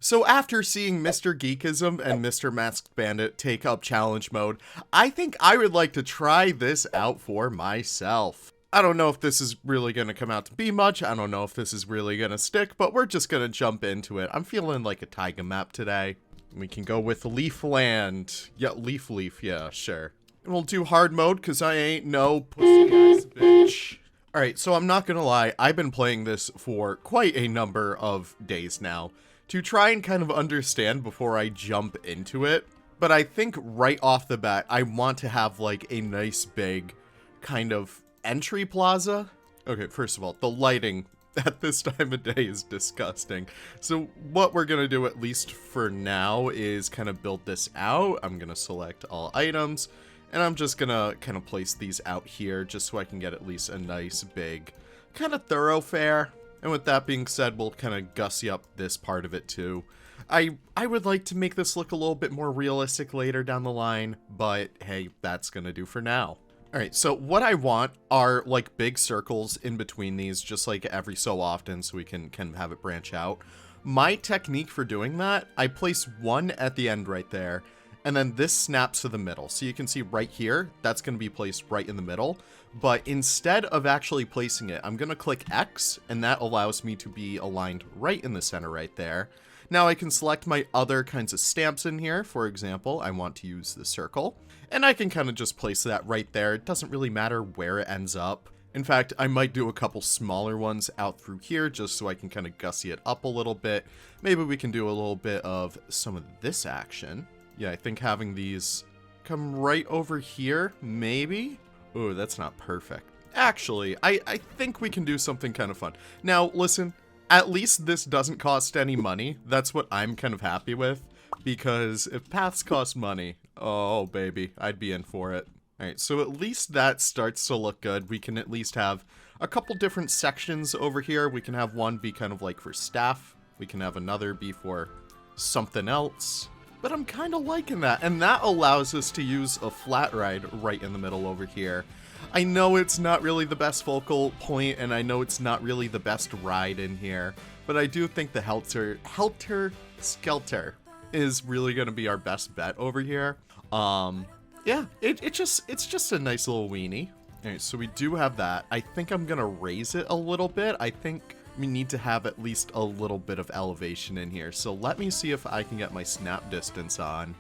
So after seeing Mr. Geekism and Mr. Masked Bandit take up challenge mode, I think I would like to try this out for myself. I don't know if this is really going to come out to be much, I don't know if this is really going to stick, but we're just going to jump into it. I'm feeling like a taiga map today. We can go with Leafland. Yeah, Leaf, yeah, sure. And we'll do hard mode, because I ain't no pussy-ass bitch. Alright, so I'm not gonna lie, I've been playing this for quite a number of days now, to try and kind of understand before I jump into it. But I think right off the bat, I want to have like a nice big kind of entry plaza. Okay, first of all, the lighting at this time of day is disgusting. So what we're gonna do, at least for now, is kind of build this out. I'm gonna select all items, and I'm just gonna kind of place these out here just so I can get at least a nice big kind of thoroughfare. And with that being said, we'll kind of gussy up this part of it too. I would like to make this look a little bit more realistic later down the line, but hey, that's gonna do for now. Alright, so what I want are like big circles in between these, just like every so often, so we can have it branch out. My technique for doing that, I place one at the end right there, and then this snaps to the middle. So you can see right here, that's going to be placed right in the middle. But instead of actually placing it, I'm going to click X, and that allows me to be aligned right in the center right there. Now I can select my other kinds of stamps in here. For example, I want to use the circle, and I can kind of just place that right there. It doesn't really matter where it ends up. In fact, I might do a couple smaller ones out through here just so I can kind of gussy it up a little bit. Maybe we can do a little bit of some of this action. Yeah, I think having these come right over here, maybe? Ooh, that's not perfect. Actually, I think we can do something kind of fun. Now, listen, at least this doesn't cost any money. That's what I'm kind of happy with, because if paths cost money, oh baby, I'd be in for it. Alright, so at least that starts to look good. We can at least have a couple different sections over here. We can have one be kind of like for staff. We can have another be for something else. But I'm kind of liking that, and that allows us to use a flat ride right in the middle over here. I know it's not really the best focal point, and I know it's not really the best ride in here, but I do think the Helter Skelter is really going to be our best bet over here. Yeah, it's just a nice little weenie. Alright, so we do have that. I think I'm going to raise it a little bit. I think we need to have at least a little bit of elevation in here. So let me see if I can get my snap distance on.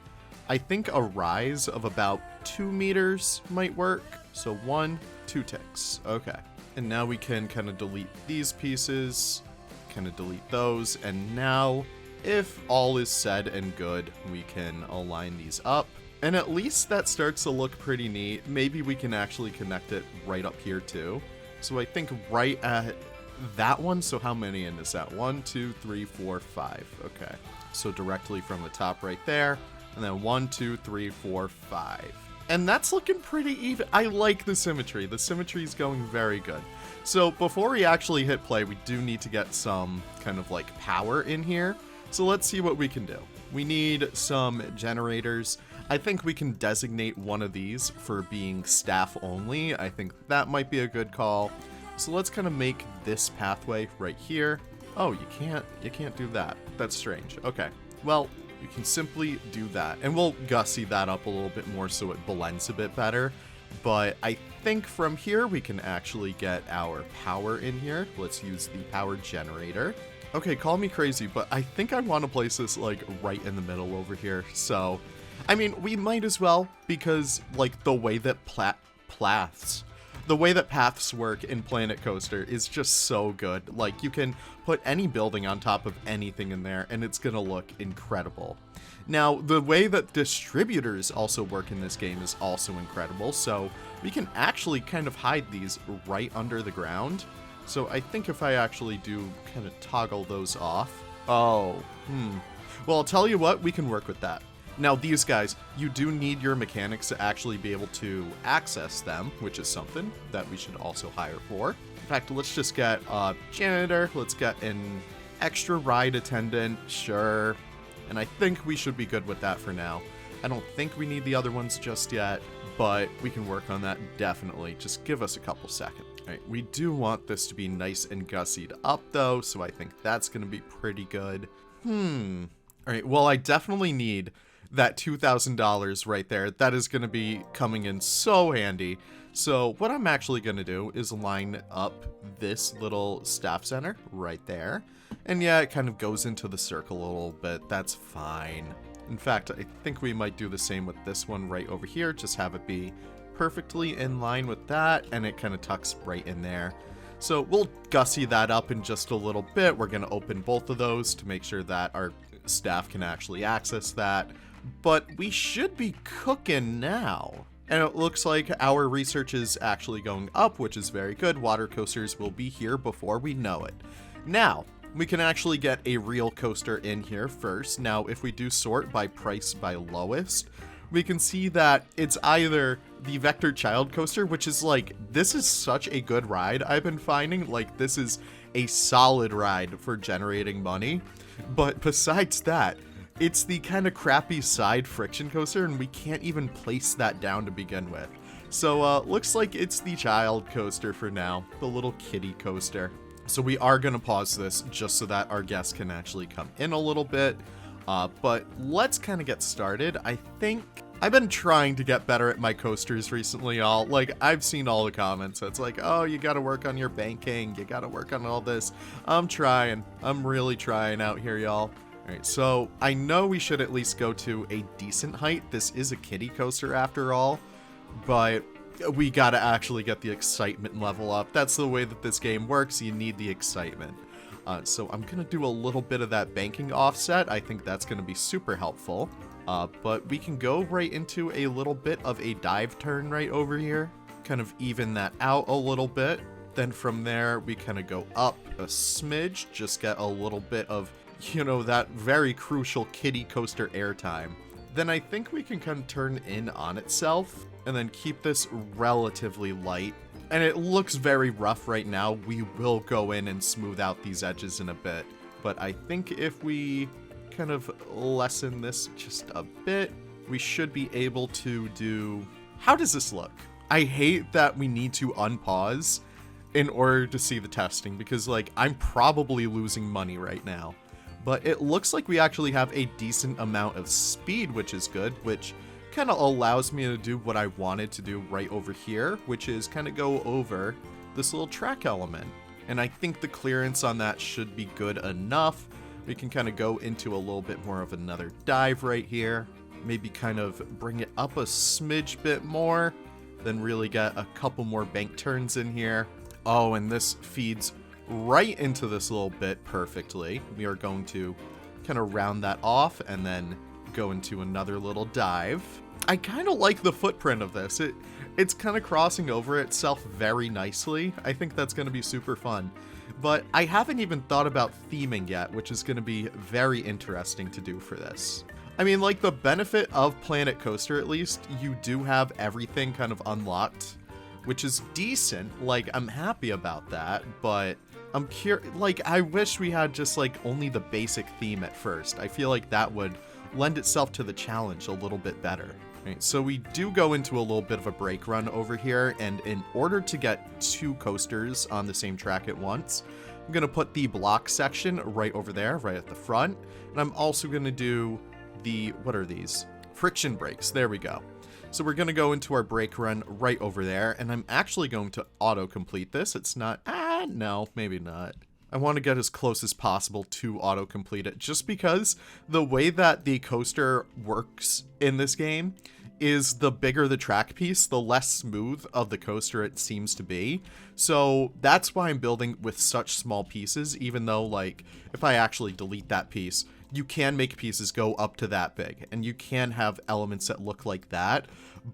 I think a rise of about 2 meters might work. So 1, 2 ticks. Okay. And now we can kind of delete these pieces, kind of delete those. And now, if all is said and good, we can align these up. And at least that starts to look pretty neat. Maybe we can actually connect it right up here too. So I think right at that one. So how many in is that? 1, 2, 3, 4, 5. Okay. So directly from the top right there. And then 1, 2, 3, 4, 5. And that's looking pretty even. I like the symmetry. The symmetry is going very good. So before we actually hit play, we do need to get some kind of like power in here. So let's see what we can do. We need some generators. I think we can designate one of these for being staff only. I think that might be a good call. So let's kind of make this pathway right here. Oh, you can't do that. That's strange. Okay. Well, you can simply do that. And we'll gussy that up a little bit more so it blends a bit better. But I think from here we can actually get our power in here. Let's use the power generator. Okay, call me crazy, but I think I want to place this like right in the middle over here. So, I mean, we might as well, because like the way that paths work in Planet Coaster is just so good. Like, you can put any building on top of anything in there, and it's gonna look incredible. Now, the way that distributors also work in this game is also incredible, so we can actually kind of hide these right under the ground. So I think if I actually do kind of toggle those off... Well, I'll tell you what, we can work with that. Now, these guys, you do need your mechanics to actually be able to access them, which is something that we should also hire for. In fact, let's just get a janitor. Let's get an extra ride attendant. Sure. And I think we should be good with that for now. I don't think we need the other ones just yet, but we can work on that definitely. Just give us a couple seconds. All right, we do want this to be nice and gussied up, though, so I think that's going to be pretty good. Alright, well, I definitely need that $2,000 right there. That is going to be coming in so handy. So what I'm actually going to do is line up this little staff center right there. And yeah, it kind of goes into the circle a little bit. That's fine. In fact, I think we might do the same with this one right over here. Just have it be perfectly in line with that, and it kind of tucks right in there. So we'll gussy that up in just a little bit. We're going to open both of those to make sure that our staff can actually access that. But we should be cooking now. And it looks like our research is actually going up, which is very good. Water coasters will be here before we know it. Now, we can actually get a real coaster in here first. Now, if we do sort by price by lowest, we can see that it's either the Vector Child Coaster, which is like, this is such a good ride I've been finding. Like, this is a solid ride for generating money. But besides that, it's the kind of crappy side friction coaster, and we can't even place that down to begin with. So, looks like it's the child coaster for now, the little kiddie coaster. So we are going to pause this just so that our guests can actually come in a little bit. But let's kind of get started. I think I've been trying to get better at my coasters recently, y'all. Like, I've seen all the comments. It's like, oh, you got to work on your banking. You got to work on all this. I'm trying. I'm really trying out here, y'all. All right, so I know we should at least go to a decent height. This is a kiddie coaster after all, but we gotta actually get the excitement level up. That's the way that this game works. You need the excitement. So I'm gonna do a little bit of that banking offset. I think that's gonna be super helpful. But we can go right into a little bit of a dive turn right over here. Kind of even that out a little bit. Then from there, we kind of go up a smidge. Just get a little bit of, you know, that very crucial kiddie coaster airtime. Then I think we can kind of turn in on itself and then keep this relatively light. And it looks very rough right now. We will go in and smooth out these edges in a bit. But I think if we kind of lessen this just a bit, we should be able to do... How does this look? I hate that we need to unpause in order to see the testing because, like, I'm probably losing money right now. But it looks like we actually have a decent amount of speed, which is good, which kind of allows me to do what I wanted to do right over here, which is kind of go over this little track element. And I think the clearance on that should be good enough. We can kind of go into a little bit more of another dive right here. Maybe kind of bring it up a smidge bit more, then really get a couple more bank turns in here. Oh, and this feeds right into this little bit perfectly. We are going to kind of round that off and then go into another little dive. I kind of like the footprint of this. It's kind of crossing over itself very nicely. I think that's going to be super fun. But I haven't even thought about theming yet, which is going to be very interesting to do for this. I mean, like, the benefit of Planet Coaster, at least, you do have everything kind of unlocked, which is decent. Like, I'm happy about that, but I'm curious, like, I wish we had just, like, only the basic theme at first. I feel like that would lend itself to the challenge a little bit better. Right, so we do go into a little bit of a break run over here, and in order to get two coasters on the same track at once, I'm going to put the block section right over there, right at the front, and I'm also going to do the, what are these? Friction brakes. There we go. So we're going to go into our brake run right over there, and I'm actually going to auto-complete this. It's not, no, maybe not. I want to get as close as possible to auto-complete it, just because the way that the coaster works in this game is the bigger the track piece, the less smooth of the coaster it seems to be. So that's why I'm building with such small pieces, even though, like, if I actually delete that piece, you can make pieces go up to that big, and you can have elements that look like that,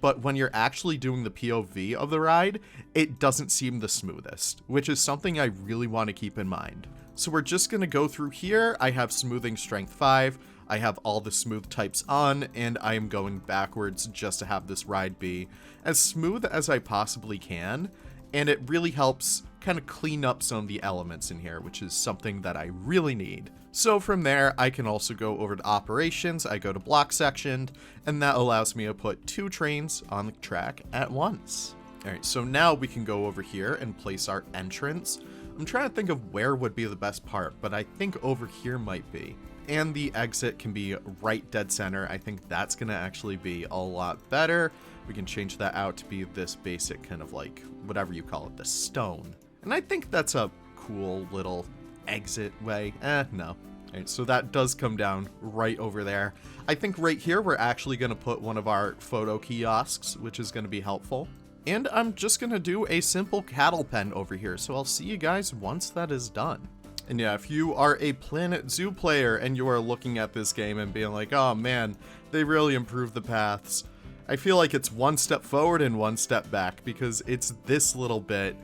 but when you're actually doing the POV of the ride, it doesn't seem the smoothest, which is something I really want to keep in mind. So we're just going to go through here. I have smoothing strength 5, I have all the smooth types on, and I am going backwards just to have this ride be as smooth as I possibly can, and it really helps kind of clean up some of the elements in here, which is something that I really need. So from there, I can also go over to operations, I go to block section, and that allows me to put 2 trains on the track at once. Alright, so now we can go over here and place our entrance. I'm trying to think of where would be the best part, but I think over here might be. and the exit can be right dead center. I think that's going to actually be a lot better. We can change that out to be this basic kind of like, whatever you call it, the stone. And I think that's a cool little exit way. No. Right, so that does come down right over there. I think right here we're actually going to put one of our photo kiosks, which is going to be helpful. And I'm just going to do a simple cattle pen over here, so I'll see you guys once that is done. And yeah, if you are a Planet Zoo player and you are looking at this game and being like, oh man, they really improved the paths, I feel like it's one step forward and one step back, because it's this little bit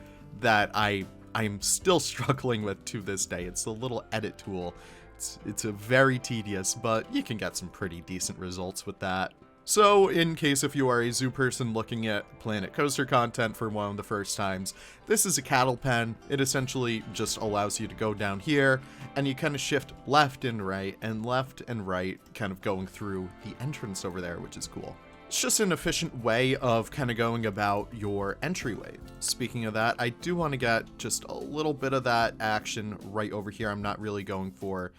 that I'm still struggling with to this day. It's the little edit tool. It's a very tedious, but you can get some pretty decent results with that. So, in case if you are a zoo person looking at Planet Coaster content for one of the first times, this is a cattle pen. It essentially just allows you to go down here, and you kind of shift left and right, kind of going through the entrance over there, which is cool. It's just an efficient way of kind of going about your entryway. Speaking of that, I do want to get just a little bit of that action right over here. I'm not really going for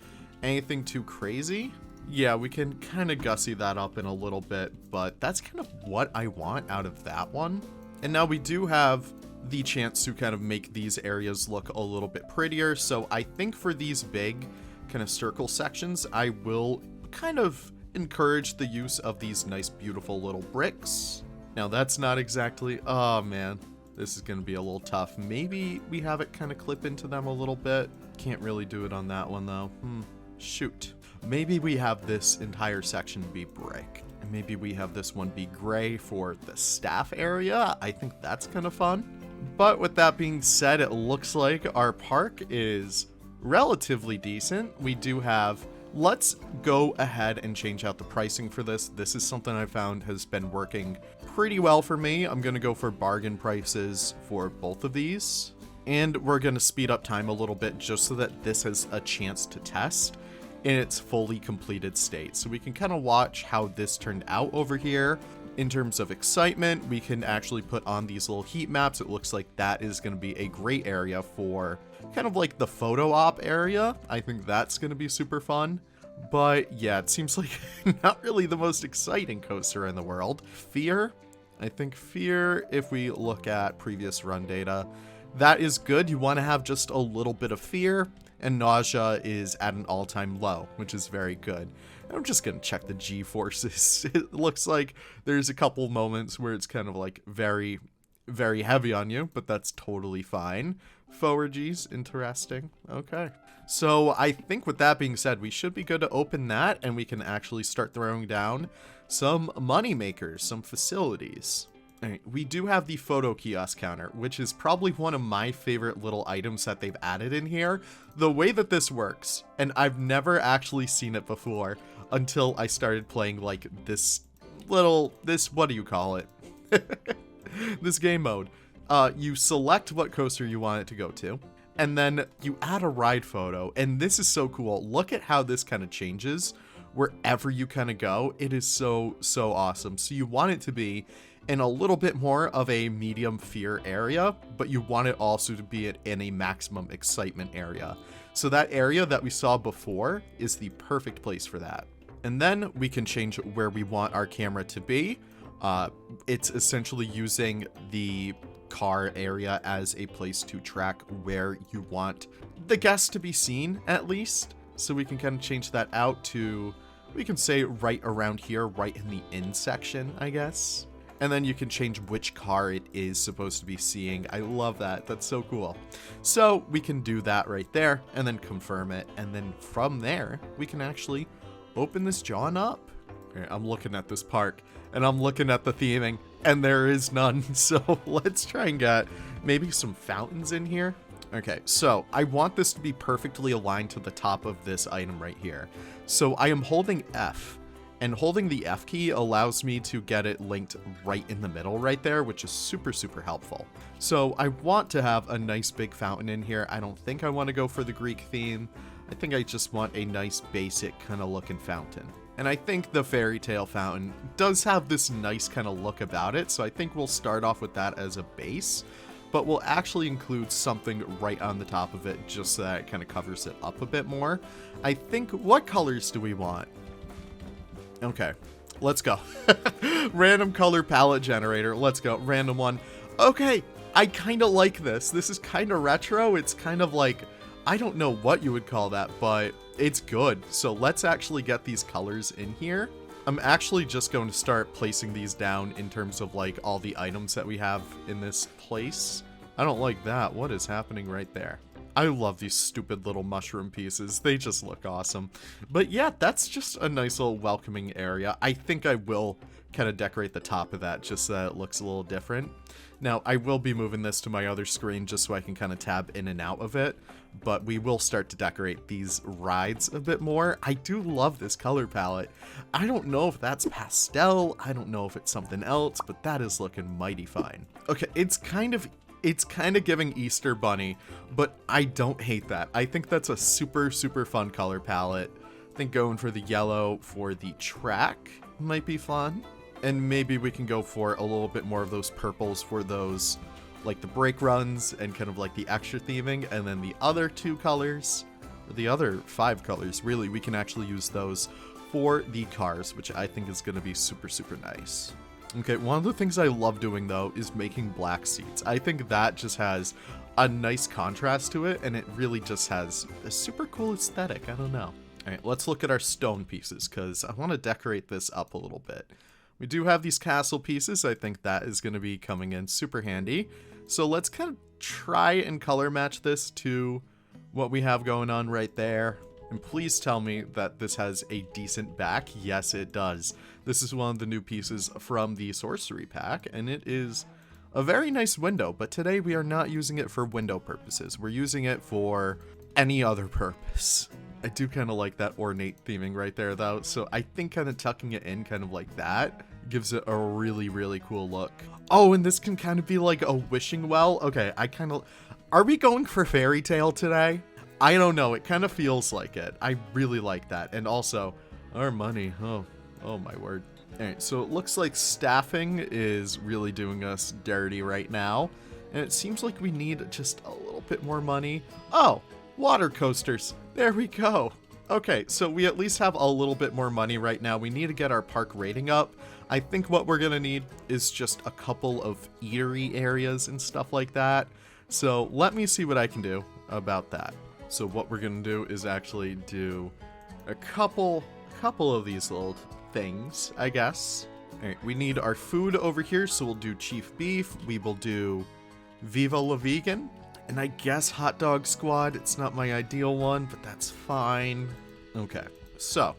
anything too crazy. Yeah, we can kind of gussy that up in a little bit, but that's kind of what I want out of that one. And now we do have the chance to kind of make these areas look a little bit prettier. So I think for these big kind of circle sections, I will kind of encourage the use of these nice, beautiful little bricks. Now that's not exactly, oh man, this is going to be a little tough. Maybe we have it kind of clip into them a little bit. Can't really do it on that one though. Shoot. Maybe we have this entire section be brick. And maybe we have this one be gray for the staff area. I think that's kind of fun. But with that being said, it looks like our park is relatively decent. We do have, let's go ahead and change out the pricing for this. This is something I found has been working pretty well for me. I'm going to go for bargain prices for both of these. And we're going to speed up time a little bit just so that this has a chance to test in its fully completed state. So we can kind of watch how this turned out over here. In terms of excitement, we can actually put on these little heat maps. It looks like that is going to be a great area for kind of like the photo op area. I think that's going to be super fun. But yeah, it seems like not really the most exciting coaster in the world. Fear. I think Fear, if we look at previous run data, that is good. You want to have just a little bit of fear, and nausea is at an all-time low, which is very good. I'm just going to check the G-forces. It looks like there's a couple moments where it's kind of like very, very heavy on you, but that's totally fine. Forward G's, interesting. Okay. So I think with that being said, we should be good to open that, and we can actually start throwing down some money makers, some facilities. All right, we do have the photo kiosk counter, which is probably one of my favorite little items that they've added in here. The way that this works, and I've never actually seen it before until I started playing like this, what do you call it? This game mode. You select what coaster you want it to go to, and then you add a ride photo, and this is so cool. Look at how this kind of changes wherever you kind of go. It is so awesome. So you want it to be in a little bit more of a medium fear area, but you want it also to be in a maximum excitement area. So that area that we saw before is the perfect place for that. And then we can change where we want our camera to be. It's essentially using the car area as a place to track where you want the guest to be seen, at least. So we can kind of change that out to, we can say right around here, right in the in section, I guess. And then you can change which car it is supposed to be seeing. I love that. That's so cool. So we can do that right there and then confirm it. And then from there, we can actually open this John up. Okay, I'm looking at this park and I'm looking at the theming and there is none. So let's try and get maybe some fountains in here. Okay, so I want this to be perfectly aligned to the top of this item right here. So I am holding F. And holding the F key allows me to get it linked right in the middle right there, which is super helpful. So I want to have a nice big fountain in here. I don't think I want to go for the Greek theme. I think I just want a nice basic kind of looking fountain. And I think the fairy tale fountain does have this nice kind of look about it. So I think we'll start off with that as a base. but we'll actually include something right on the top of it just so that it kind of covers it up a bit more. I think, what colors do we want? Okay, let's go. Random color palette generator. Let's go. Random one. Okay, I kind of like this. This is kind of retro. It's kind of like, I don't know what you would call that, but it's good. So let's actually get these colors in here. I'm actually just going to start placing these down in terms of like all the items that we have in this place. I don't like that. What is happening right there? I love these stupid little mushroom pieces. They just look awesome. But yeah, that's just a nice little welcoming area. I think I will kind of decorate the top of that just so that it looks a little different. Now, I will be moving this to my other screen just so I can kind of tab in and out of it, but we will start to decorate these rides a bit more. I do love this color palette. I don't know if that's pastel, I don't know if it's something else, but that is looking mighty fine. Okay, it's kind of giving Easter Bunny, but I don't hate that. I think that's a super, super fun color palette. I think going for the yellow for the track might be fun. And maybe we can go for a little bit more of those purples for those, like the brake runs and kind of like the extra theming. And then the other 2 colors, or the other 5 colors, really, we can actually use those for the cars, which I think is going to be super, super nice. Okay, one of the things I love doing, though, is making black seats. I think that just has a nice contrast to it, and it really just has a super cool aesthetic. I don't know. All right, let's look at our stone pieces, because I want to decorate this up a little bit. We do have these castle pieces. I think that is going to be coming in super handy. So let's kind of try and color match this to what we have going on right there. And please tell me that this has a decent back. Yes, it does. This is one of the new pieces from the Sorcery pack, and it is a very nice window, but today we are not using it for window purposes. We're using it for any other purpose. I do kind of like that ornate theming right there, though, so I think kind of tucking it in kind of like that gives it a really, really cool look. Oh, and this can kind of be like a wishing well. Okay, are we going for fairy tale today? I don't know, it kind of feels like it. I really like that. And also, our money, oh my word. Alright, so it looks like staffing is really doing us dirty right now. And it seems like we need just a little bit more money. Oh, water coasters. There we go. Okay, so we at least have a little bit more money right now. We need to get our park rating up. I think what we're gonna need is just a couple of eatery areas and stuff like that. So let me see what I can do about that. So what we're gonna do is actually do a couple of these little things, I guess. All right, we need our food over here, so we'll do chief beef. We will do Viva la Vegan. And I guess hot dog squad. It's not my ideal one, but that's fine. Okay, so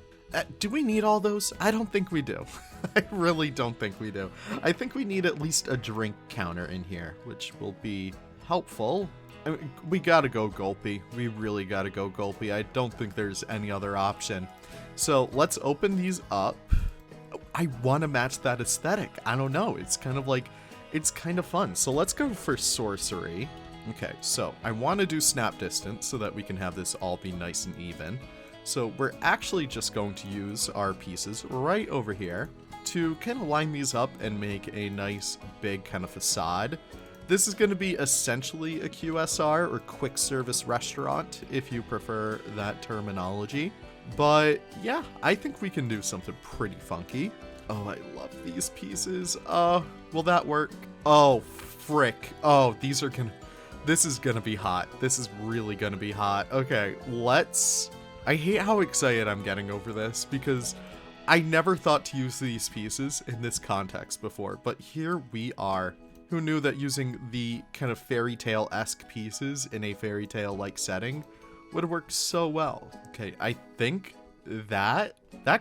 do we need all those? I don't think we do. I really don't think we do. I think we need at least a drink counter in here, which will be helpful. I mean, we gotta go gulpy. We really gotta go gulpy. I don't think there's any other option. So let's open these up. I want to match that aesthetic. I don't know. It's kind of like, it's kind of fun. So let's go for sorcery. Okay, so I want to do snap distance so that we can have this all be nice and even. So we're actually just going to use our pieces right over here to kind of line these up and make a nice big kind of facade. This is going to be essentially a QSR, or quick service restaurant, if you prefer that terminology. But yeah, I think we can do something pretty funky. Oh, I love these pieces. Will that work? Oh, frick. Oh, this is gonna be hot. This is really gonna be hot. Okay, I hate how excited I'm getting over this, because I never thought to use these pieces in this context before, but here we are. Who knew that using the kind of fairy tale-esque pieces in a fairy tale-like setting would work so well? Okay, I think that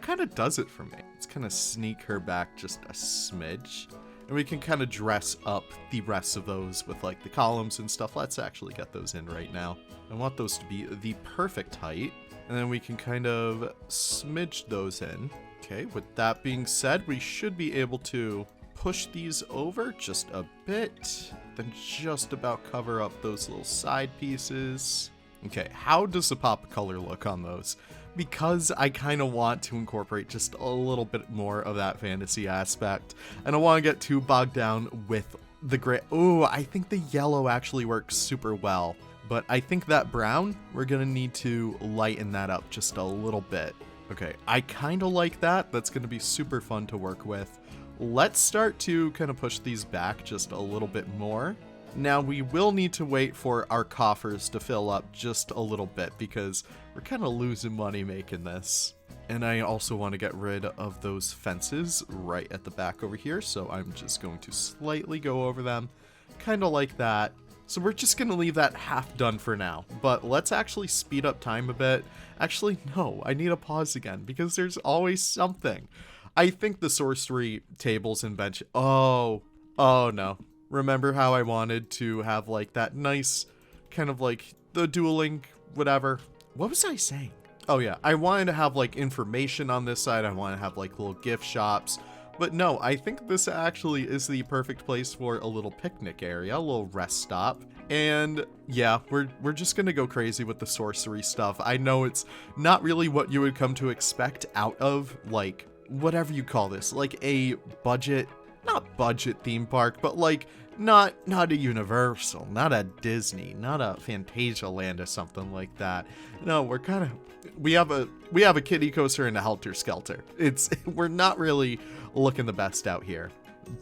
kind of does it for me. Let's kind of sneak her back just a smidge. And we can kind of dress up the rest of those with like the columns and stuff. Let's actually get those in right now. I want those to be the perfect height. And then we can kind of smidge those in. Okay, with that being said, we should be able to push these over just a bit. Then just about cover up those little side pieces. Okay, how does the pop color look on those? Because I kind of want to incorporate just a little bit more of that fantasy aspect. I don't want to get too bogged down with the gray. Ooh, I think the yellow actually works super well. But I think that brown, we're going to need to lighten that up just a little bit. Okay, I kind of like that. That's going to be super fun to work with. Let's start to kind of push these back just a little bit more. Now, we will need to wait for our coffers to fill up just a little bit because we're kind of losing money making this. And I also want to get rid of those fences right at the back over here. So I'm just going to slightly go over them, kind of like that. So we're just going to leave that half done for now. But let's actually speed up time a bit. Actually, no, I need to pause again because there's always something. I think the sorcery tables and bench. Oh no. Remember how I wanted to have like that nice kind of like the dueling whatever. What was I saying? Oh yeah, I wanted to have like information on this side. I want to have like little gift shops. But no, I think this actually is the perfect place for a little picnic area, a little rest stop. And yeah, we're just gonna go crazy with the sorcery stuff. I know it's not really what you would come to expect out of like whatever you call this, like a budget, not budget theme park, but like not a Universal, not a Disney, not a Fantasia Land or something like that. No, we have a kiddie coaster and a Helter Skelter. We're not really looking the best out here.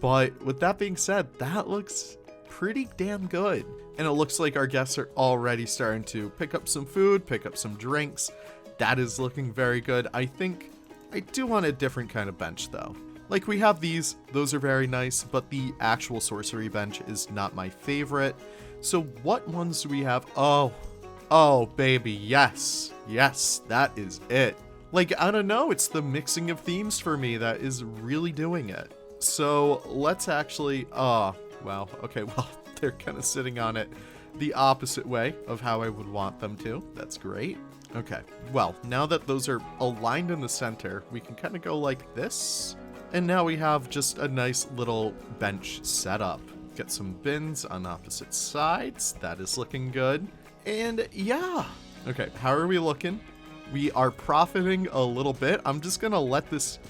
But with that being said, that looks pretty damn good. And it looks like our guests are already starting to pick up some food, pick up some drinks. That is looking very good. I think I do want a different kind of bench though. Like we have these, those are very nice, but the actual sorcery bench is not my favorite. So what ones do we have? Oh baby, yes, that is it. Like, I don't know, it's the mixing of themes for me that is really doing it. So let's actually, wow, okay, well, they're kind of sitting on it the opposite way of how I would want them to. That's great. Okay, well, now that those are aligned in the center, we can kind of go like this. And now we have just a nice little bench set up. Get some bins on opposite sides. That is looking good. And yeah. Okay, how are we looking? We are profiting a little bit. I'm just going to let this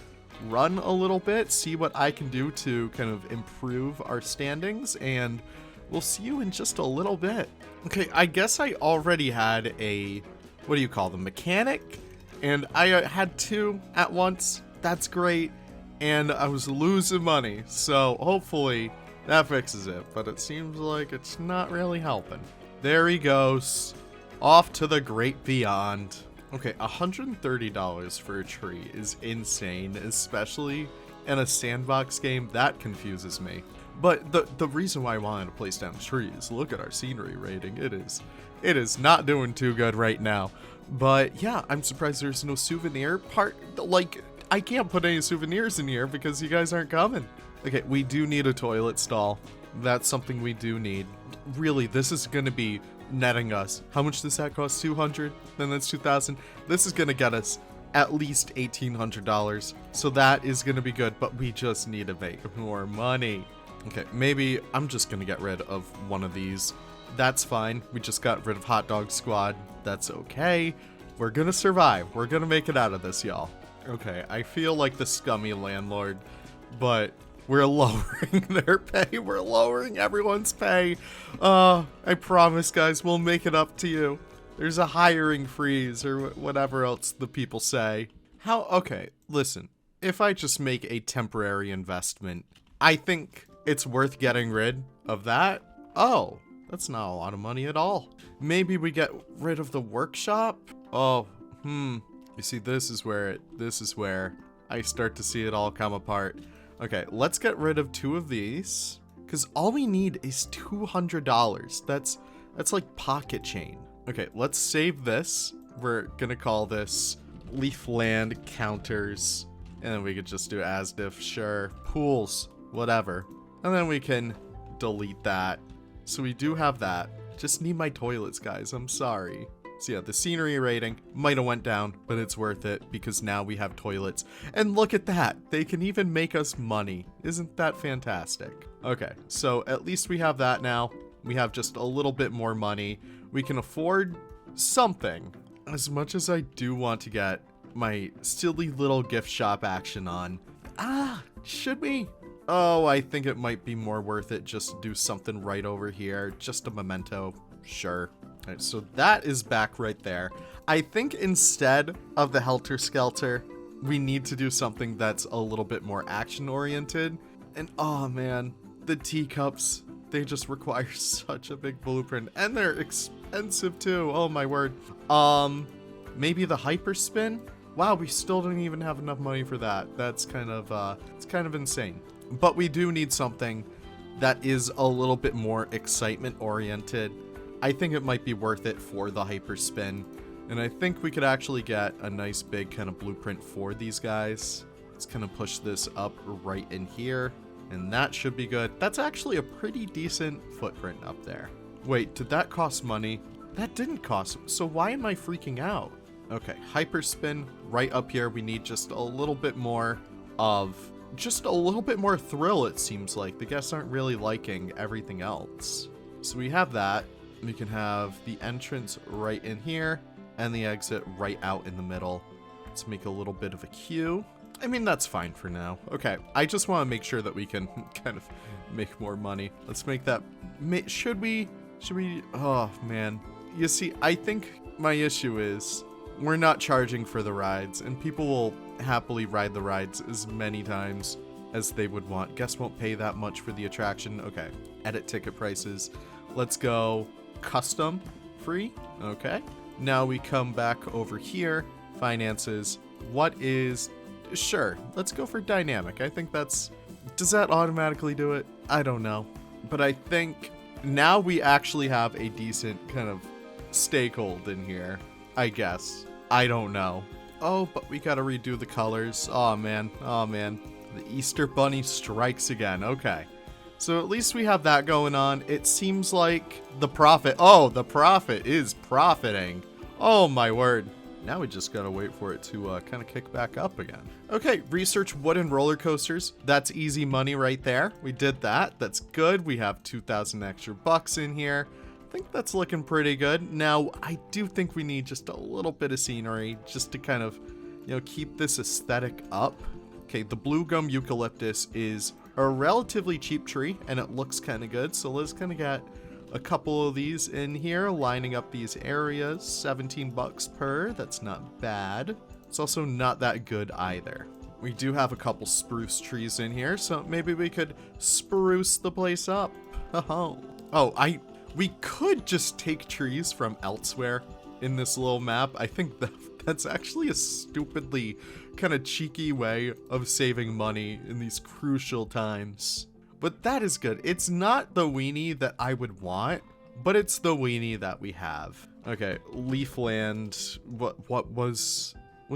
run a little bit, see what I can do to kind of improve our standings, and we'll see you in just a little bit. Okay, I guess I already had a, what do you call them, mechanic? And I had two at once. That's great. And I was losing money, so hopefully that fixes it. But it seems like it's not really helping. There he goes, off to the great beyond. Okay, $130 for a tree is insane, especially in a sandbox game. That confuses me. But the reason why I wanted to place down trees, look at our scenery rating. It is not doing too good right now. But yeah, I'm surprised there's no souvenir part. Like, I can't put any souvenirs in here because you guys aren't coming. Okay, we do need a toilet stall. That's something we do need. Really, this is going to be netting us. How much does that cost? 200? Then that's 2,000. This is going to get us at least $1,800. So that is going to be good, but we just need to make more money. Okay, maybe I'm just going to get rid of one of these. That's fine. We just got rid of Hot Dog Squad. That's okay. We're going to survive. We're going to make it out of this, y'all. Okay, I feel like the scummy landlord, but we're lowering their pay. We're lowering everyone's pay. I promise, guys, we'll make it up to you. There's a hiring freeze or whatever else the people say. Okay, listen, if I just make a temporary investment, I think it's worth getting rid of that. Oh, that's not a lot of money at all. Maybe we get rid of the workshop? You see, this is where I start to see it all come apart. Okay, let's get rid of two of these, because all we need is $200. That's like pocket change. Okay, let's save this. We're gonna call this Leafland Counters, and then we could just do Asdiff, sure. Pools, whatever. And then we can delete that. So we do have that. Just need my toilets, guys, I'm sorry. So yeah, the scenery rating might have went down, but it's worth it because now we have toilets. And look at that, they can even make us money. Isn't that fantastic? Okay, so at least we have that now. We have just a little bit more money. We can afford something. As much as I do want to get my silly little gift shop action on. Should we? Oh, I think it might be more worth it just to do something right over here. Just a memento. Sure. All right, so that is back right there. I think instead of the Helter Skelter, we need to do something that's a little bit more action oriented. And oh man, the teacups, they just require such a big blueprint, and they're expensive too. Oh my word. Maybe the hyperspin? Wow, we still don't even have enough money for that. That's kind of it's kind of insane. But we do need something that is a little bit more excitement oriented. I think it might be worth it for the hyperspin. And I think we could actually get a nice big kind of blueprint for these guys. Let's kind of push this up right in here. And that should be good. That's actually a pretty decent footprint up there. Wait, did that cost money? That didn't cost. So why am I freaking out? Okay, hyperspin right up here. We need just a little bit more of... just a little bit more thrill, it seems like. The guests aren't really liking everything else. So we have that. We can have the entrance right in here and the exit right out in the middle. Let's make a little bit of a queue. I mean, that's fine for now. Okay, I just want to make sure that we can kind of make more money. Let's make that... Should we... Oh, man. You see, I think my issue is we're not charging for the rides, and people will happily ride the rides as many times as they would want. Guests won't pay that much for the attraction. Okay, edit ticket prices. Let's go custom free. Okay, now we come back over here. Finances. What is... Sure, let's go for dynamic. I think that's... Does that automatically do it? I don't know. But I think now we actually have a decent kind of stakehold in here, I guess. I don't know. Oh, but we gotta redo the colors. Oh man, oh man. The Easter Bunny strikes again. Okay. So at least we have that going on. It seems like the Prophet... Oh, the Prophet is profiting. Oh my word. Now we just gotta wait for it to kind of kick back up again. Okay, research wooden roller coasters. That's easy money right there. We did that. That's good. We have 2,000 extra bucks in here. I think that's looking pretty good. Now, I do think we need just a little bit of scenery just to kind of, you know, keep this aesthetic up. Okay, the blue gum eucalyptus is a relatively cheap tree, and it looks kind of good. So let's kind of get a couple of these in here, lining up these areas. 17 bucks per. That's not bad. It's also not that good either. We do have a couple spruce trees in here, so maybe we could spruce the place up. Oh, we could just take trees from elsewhere in this little map. I think that's actually a stupidly kind of cheeky way of saving money in these crucial times. But that is good. It's not the weenie that I would want, but it's the weenie that we have. Okay, Leafland. What was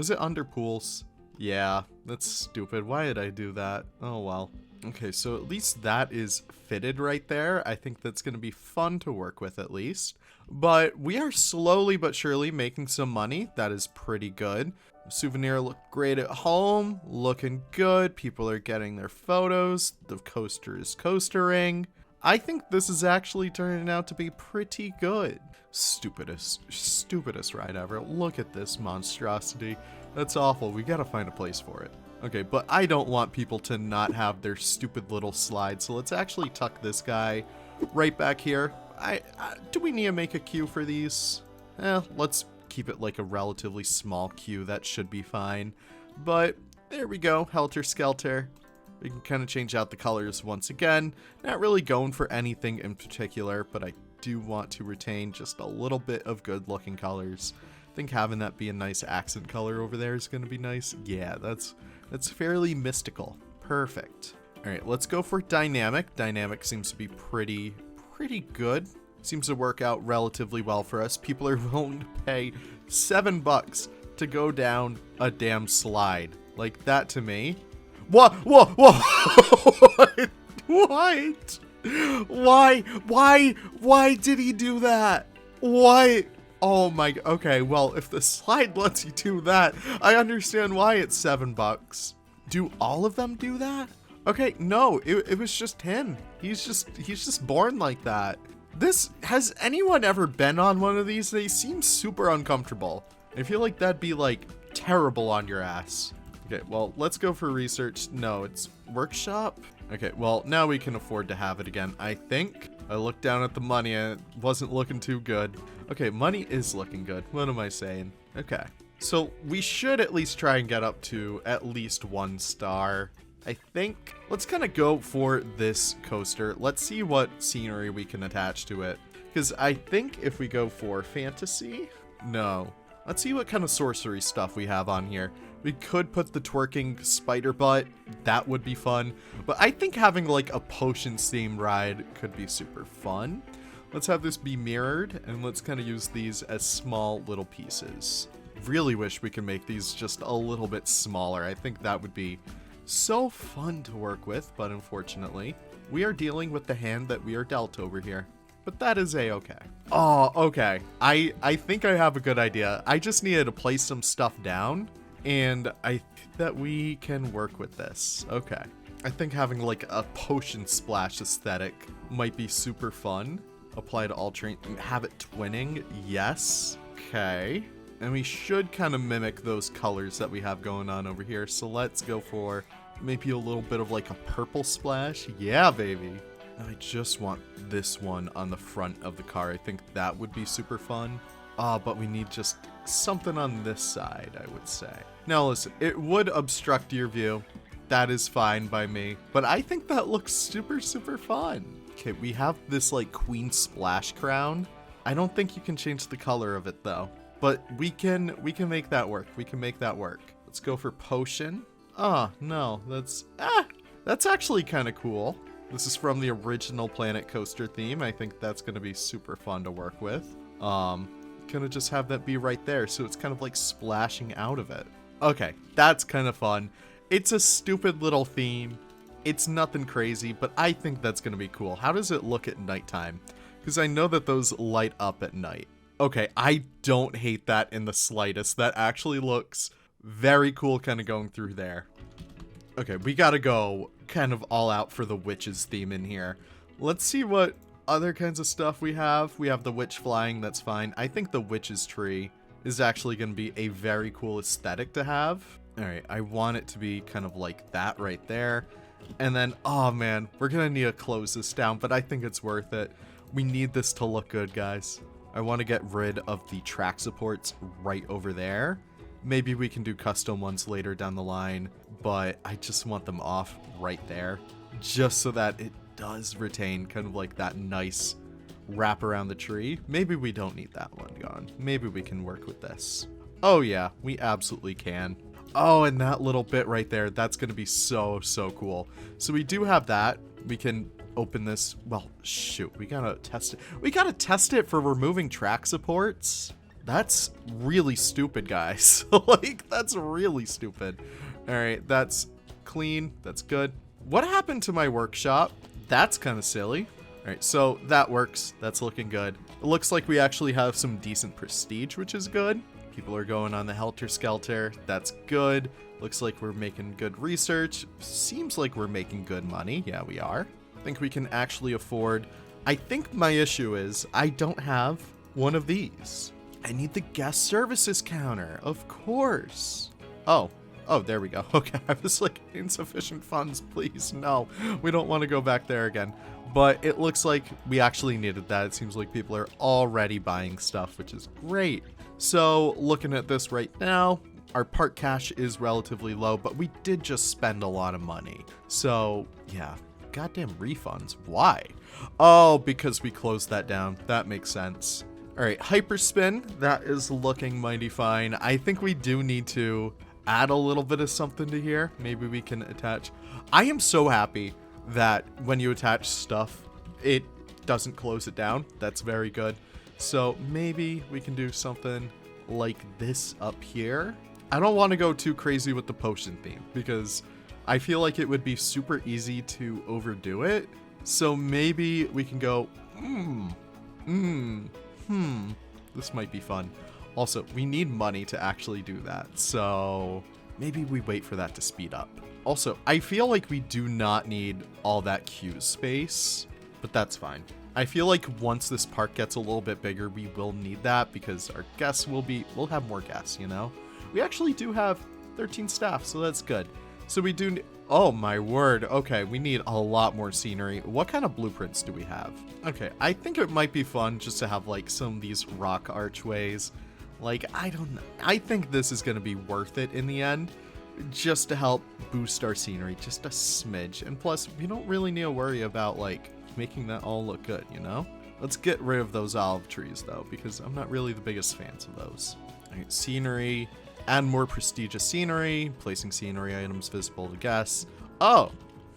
it under pools? Yeah, that's stupid. Why did I do that? Oh well. Okay, so at least that is fitted right there. I think that's going to be fun to work with at least. But we are slowly but surely making some money. That is pretty good. Souvenir look great at home. Looking good. People are getting their photos. The coaster is coastering. I think this is actually turning out to be pretty good. Stupidest ride ever. Look at this monstrosity. That's awful. We gotta find a place for it. Okay, but I don't want people to not have their stupid little slide, so let's actually tuck this guy right back here. Do we need to make a queue for these? Let's keep it like a relatively small queue. That should be fine. But there we go, Helter Skelter. We can kind of change out the colors once again. Not really going for anything in particular, but I do want to retain just a little bit of good looking colors. I think having that be a nice accent color over there is going to be nice. Yeah, that's fairly mystical. Perfect. All right, let's go for dynamic. Dynamic seems to be pretty good. Seems to work out relatively well for us. People are willing to pay $7 to go down a damn slide. Like that to me. What? Whoa! What? Why did he do that? What? Oh my, okay, well, if the slide lets you do that, I understand why it's $7. Do all of them do that? Okay, no, it was just him. He's just born like that. Has anyone ever been on one of these? They seem super uncomfortable. I feel like that'd be like terrible on your ass. Okay, well, let's go for research. No, it's workshop. Okay, well, now we can afford to have it again, I think. I looked down at the money and it wasn't looking too good. Okay, money is looking good. What am I saying? Okay. So we should at least try and get up to at least 1 star. I think. Let's kind of go for this coaster. Let's see what scenery we can attach to it. Because I think if we go for fantasy, no. Let's see what kind of sorcery stuff we have on here. We could put the twerking spider butt. That would be fun. But I think having like a potions themed ride could be super fun. Let's have this be mirrored and let's kind of use these as small little pieces. Really wish we could make these just a little bit smaller. I think that would be so fun to work with, but unfortunately, we are dealing with the hand that we are dealt over here. But that is a-okay. Oh, okay. I think I have a good idea. I just needed to place some stuff down, and I think that we can work with this. Okay. I think having like a potion splash aesthetic might be super fun. Apply to all terrain. Have it twinning. Yes. Okay. And we should kind of mimic those colors that we have going on over here. So let's go for maybe a little bit of like a purple splash. Yeah, baby. I just want this one on the front of the car. I think that would be super fun. But we need just something on this side, I would say. Now listen, it would obstruct your view. That is fine by me. But I think that looks super, super fun. Okay, we have this like queen splash crown. I don't think you can change the color of it though. But we can make that work. We can make that work. Let's go for potion. Oh, no, that's actually kind of cool. This is from the original Planet Coaster theme. I think that's going to be super fun to work with. Gonna just have that be right there, so it's kind of like splashing out of it. Okay, that's kind of fun. It's a stupid little theme. It's nothing crazy, but I think that's going to be cool. How does it look at nighttime? Because I know that those light up at night. Okay, I don't hate that in the slightest. That actually looks very cool kind of going through there. Okay, we gotta go kind of all out for the witches theme in here. Let's see what other kinds of stuff we have. We have the witch flying, that's fine. I think the witch's tree is actually going to be a very cool aesthetic to have. Alright, I want it to be kind of like that right there. And then, oh man, we're going to need to close this down, but I think it's worth it. We need this to look good, guys. I want to get rid of the track supports right over there. Maybe we can do custom ones later down the line, but I just want them off right there, just so that it does retain kind of like that nice wrap around the tree. Maybe we don't need that one gone. Maybe we can work with this. Oh yeah, we absolutely can. Oh, and that little bit right there, that's going to be so, so cool. So we do have that. We can open this. Well, shoot, we gotta test it. We gotta test it for removing track supports. That's really stupid, guys. Like, that's really stupid. All right, that's clean. That's good. What happened to my workshop? That's kind of silly. All right, so that works. That's looking good. It looks like we actually have some decent prestige, which is good. People are going on the Helter Skelter. That's good. Looks like we're making good research. Seems like we're making good money. Yeah, we are. I think we can actually afford. I think my issue is I don't have one of these. I need the guest services counter, of course. Oh, there we go. Okay, I was like, insufficient funds, please. No, we don't want to go back there again. But it looks like we actually needed that. It seems like people are already buying stuff, which is great. So looking at this right now, our park cash is relatively low, but we did just spend a lot of money. So yeah, goddamn refunds. Why? Oh, because we closed that down. That makes sense. All right, hyperspin. That is looking mighty fine. I think we do need to add a little bit of something to here. Maybe we can attach. I am so happy that when you attach stuff, it doesn't close it down. That's very good. So maybe we can do something like this up here. I don't want to go too crazy with the potion theme because I feel like it would be super easy to overdo it. So maybe we can go, this might be fun. Also, we need money to actually do that. So maybe we wait for that to speed up. Also, I feel like we do not need all that queue space, but that's fine. I feel like once this park gets a little bit bigger, we will need that because our guests we'll have more guests, you know? We actually do have 13 staff, so that's good. So we do... Oh, my word. Okay, we need a lot more scenery. What kind of blueprints do we have? Okay, I think it might be fun just to have, like, some of these rock archways. Like, I don't know. I think this is going to be worth it in the end, just to help boost our scenery just a smidge. And plus, we don't really need to worry about, like, making that all look good, you know? Let's get rid of those olive trees, though, because I'm not really the biggest fans of those. All right, scenery. Add more prestigious scenery, placing scenery items visible to guests. Oh,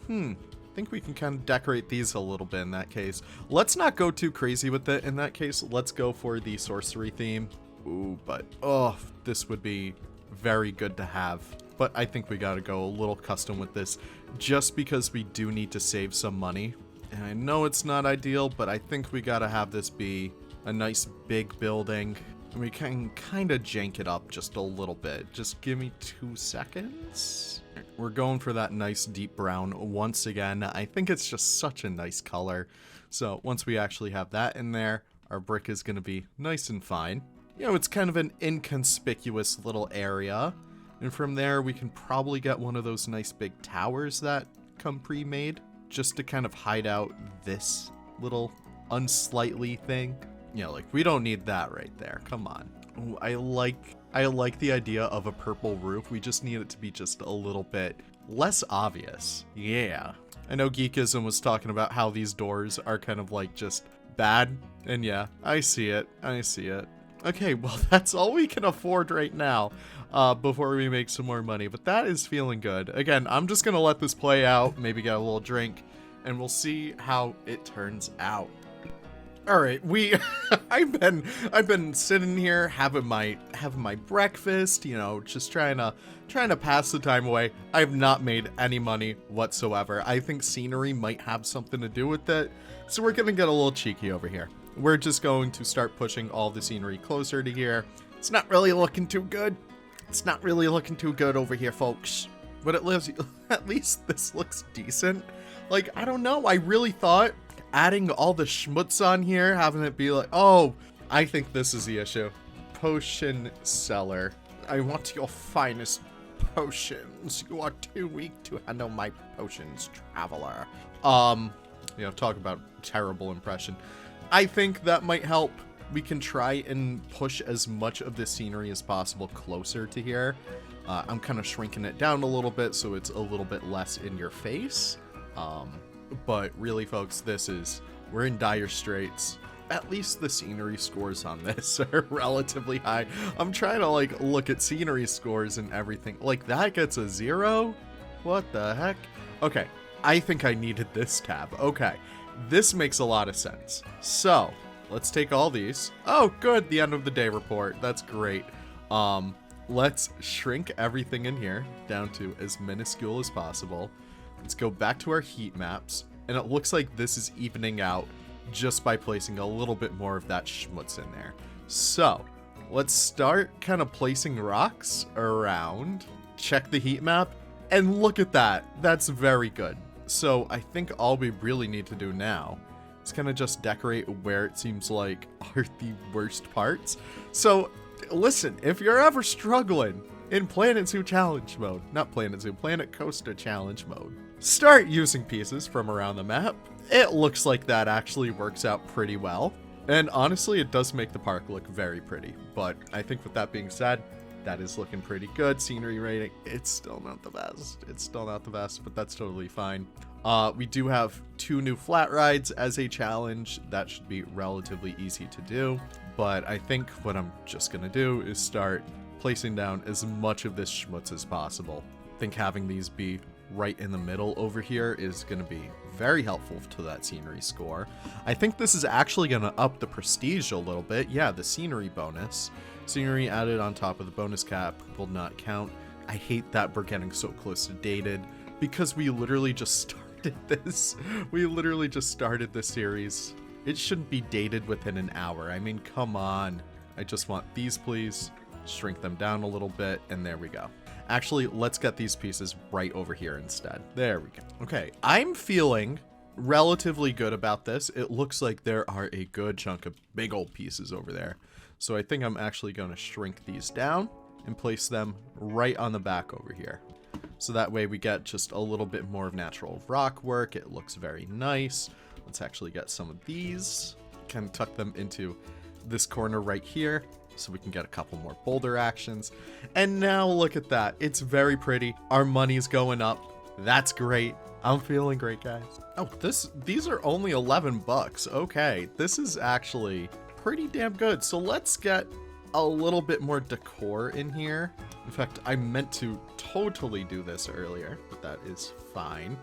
I think we can kind of decorate these a little bit in that case. Let's not go too crazy with it in that case. Let's go for the sorcery theme. Ooh, but, oh, this would be very good to have. But I think we gotta go a little custom with this, just because we do need to save some money. And I know it's not ideal, but I think we gotta have this be a nice big building. And we can kind of jank it up just a little bit. Just give me 2 seconds. We're going for that nice deep brown once again. I think it's just such a nice color. So once we actually have that in there, our brick is going to be nice and fine. You know, it's kind of an inconspicuous little area. And from there, we can probably get one of those nice big towers that come pre-made, just to kind of hide out this little unslightly thing. Yeah, like, we don't need that right there. Come on. Ooh, I like the idea of a purple roof. We just need it to be just a little bit less obvious. Yeah. I know Geekism was talking about how these doors are kind of like just bad. And yeah, I see it. I see it. Okay, well, that's all we can afford right now before we make some more money. But that is feeling good. Again, I'm just going to let this play out, maybe get a little drink, and we'll see how it turns out. All right, I've been sitting here having my breakfast, you know, just trying to pass the time away. I have not made any money whatsoever. I think scenery might have something to do with it, so we're gonna get a little cheeky over here. We're just going to start pushing all the scenery closer to here. It's not really looking too good. It's not really looking too good over here, folks. But at least this looks decent. Like, I don't know. I really thought adding all the schmutz on here, having it be like, oh, I think this is the issue. Potion seller. I want your finest potions. You are too weak to handle my potions, traveler. You know, talk about terrible impression. I think that might help. We can try and push as much of the scenery as possible closer to here. I'm kind of shrinking it down a little bit so it's a little bit less in your face. But really, folks, we're in dire straits. At least the scenery scores on this are relatively high. I'm trying to, like, look at scenery scores and everything. Like, that gets a 0? What the heck? Okay, I think I needed this tab. Okay, this makes a lot of sense. So, let's take all these. Oh, good, the end of the day report. That's great. Let's shrink everything in here down to as minuscule as possible. Let's go back to our heat maps, and it looks like this is evening out just by placing a little bit more of that schmutz in there. So, let's start kind of placing rocks around, check the heat map, and look at that. That's very good. So, I think all we really need to do now is kind of just decorate where it seems like are the worst parts. So, listen, if you're ever struggling in Planet Zoo Challenge mode, not Planet Zoo, Planet Coaster Challenge mode, start using pieces from around the map. It looks like that actually works out pretty well. And honestly, it does make the park look very pretty. But I think with that being said, that is looking pretty good. Scenery rating, it's still not the best. It's still not the best, but that's totally fine. We do have 2 new flat rides as a challenge. That should be relatively easy to do. But I think what I'm just going to do is start placing down as much of this schmutz as possible. I think having these be right in the middle over here is going to be very helpful to that scenery score. I think this is actually going to up the prestige a little bit. Yeah, the scenery bonus. Scenery added on top of the bonus cap will not count. I hate that we're getting so close to dated because we literally just started this. We literally just started this series. It shouldn't be dated within an hour. I mean, come on. I just want these, please. Shrink them down a little bit, and there we go. Actually, let's get these pieces right over here instead. There we go. Okay, I'm feeling relatively good about this. It looks like there are a good chunk of big old pieces over there. So I think I'm actually going to shrink these down. and place them right on the back over here. So that way we get just a little bit more of natural rock work. It looks very nice. Let's actually get some of these, kind of tuck them into this corner right here so we can get a couple more boulder actions. And now look at that. It's very pretty. Our money's going up. That's great. I'm feeling great, guys. Oh, these are only 11 bucks. Okay, this is actually pretty damn good. So let's get a little bit more decor in here. In fact, I meant to totally do this earlier, but that is fine.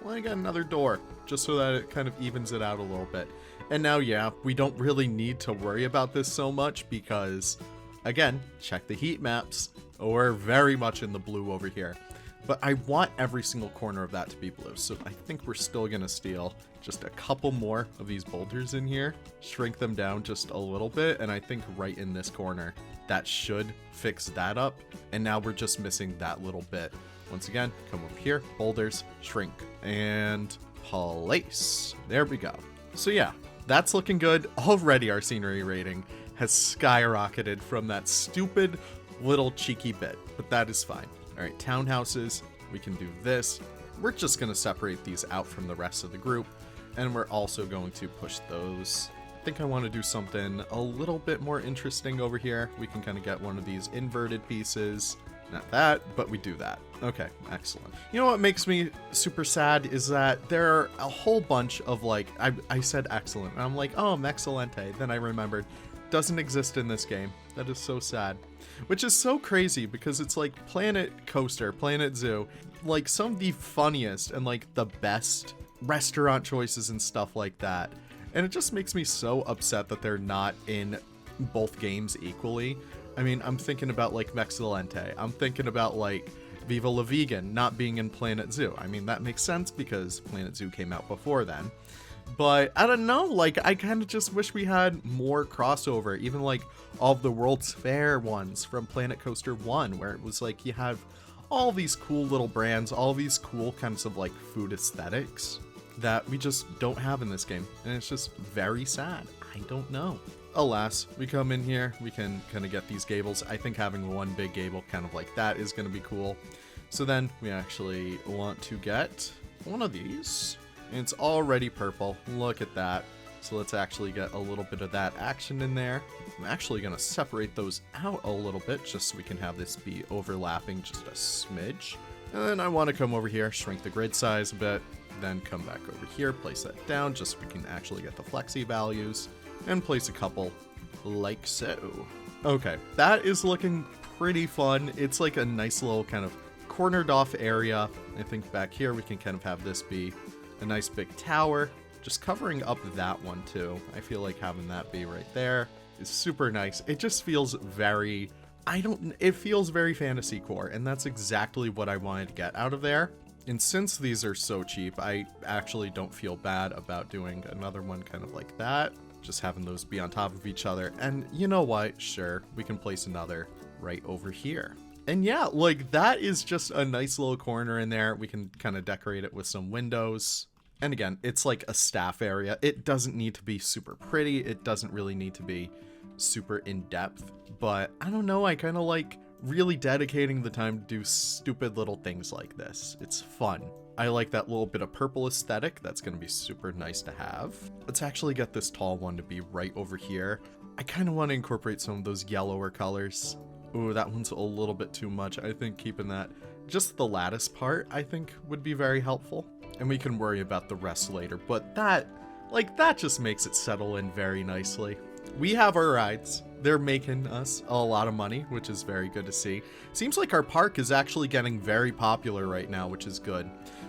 Well, I got another door, just so that it kind of evens it out a little bit. And now, yeah, we don't really need to worry about this so much because, again, check the heat maps. We're very much in the blue over here. But I want every single corner of that to be blue, so I think we're still going to steal just a couple more of these boulders in here, shrink them down just a little bit, and I think right in this corner, that should fix that up. And now we're just missing that little bit. Once again, come over here, boulders, shrink, and place. There we go. So yeah, that's looking good. Already our scenery rating has skyrocketed from that stupid little cheeky bit, but that is fine. All right, townhouses, we can do this. We're just going to separate these out from the rest of the group, and we're also going to push those. I think I want to do something a little bit more interesting over here. We can kind of get one of these inverted pieces. Not that, but we do that. Okay, excellent. You know what makes me super sad is that there are a whole bunch of like, I said excellent, and I'm like, oh, excelente. Then I remembered, doesn't exist in this game. That is so sad. Which is so crazy because it's like Planet Coaster, Planet Zoo, like some of the funniest and like the best restaurant choices and stuff like that. And it just makes me so upset that they're not in both games equally. I mean, I'm thinking about like Mexilente. I'm thinking about like Viva La Vegan not being in Planet Zoo. I mean, that makes sense because Planet Zoo came out before then. But I don't know, like I kind of just wish we had more crossover, even like all of the World's Fair ones from Planet Coaster 1, where it was like you have all these cool little brands, all these cool kinds of like food aesthetics that we just don't have in this game. And it's just very sad. I don't know. Alas, we come in here, we can kind of get these gables. I think having one big gable kind of like that is going to be cool. So then we actually want to get one of these. And it's already purple. Look at that. So let's actually get a little bit of that action in there. I'm actually going to separate those out a little bit just so we can have this be overlapping just a smidge. And then I want to come over here, shrink the grid size a bit, then come back over here, place that down just so we can actually get the flexi values, and place a couple like so. Okay, that is looking pretty fun. It's like a nice little kind of cornered off area. I think back here we can kind of have this be a nice big tower, just covering up that one too. I feel like having that be right there is super nice. It just feels very, it feels very fantasy core, and that's exactly what I wanted to get out of there. And since these are so cheap, I actually don't feel bad about doing another one kind of like that, just having those be on top of each other. And you know what? Sure, we can place another right over here. And yeah, like that is just a nice little corner in there. We can kind of decorate it with some windows. And again, it's like a staff area. It doesn't need to be super pretty. It doesn't really need to be super in depth. But I don't know, I kind of like really dedicating the time to do stupid little things like this. It's fun. I like that little bit of purple aesthetic. That's going to be super nice to have. Let's actually get this tall one to be right over here. I kind of want to incorporate some of those yellower colors. Ooh, that one's a little bit too much. I think keeping that, just the lattice part, I think would be very helpful. And we can worry about the rest later. But that just makes it settle in very nicely. We have our rides. They're making us a lot of money, which is very good to see. Seems like our park is actually getting very popular right now, which is good.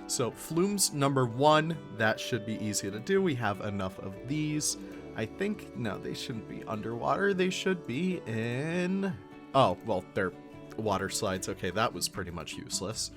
So flumes number 1, that should be easy to do. We have enough of these. I think, no, they shouldn't be underwater. They should be in... Oh, well, they're water slides. Okay, that was pretty much useless.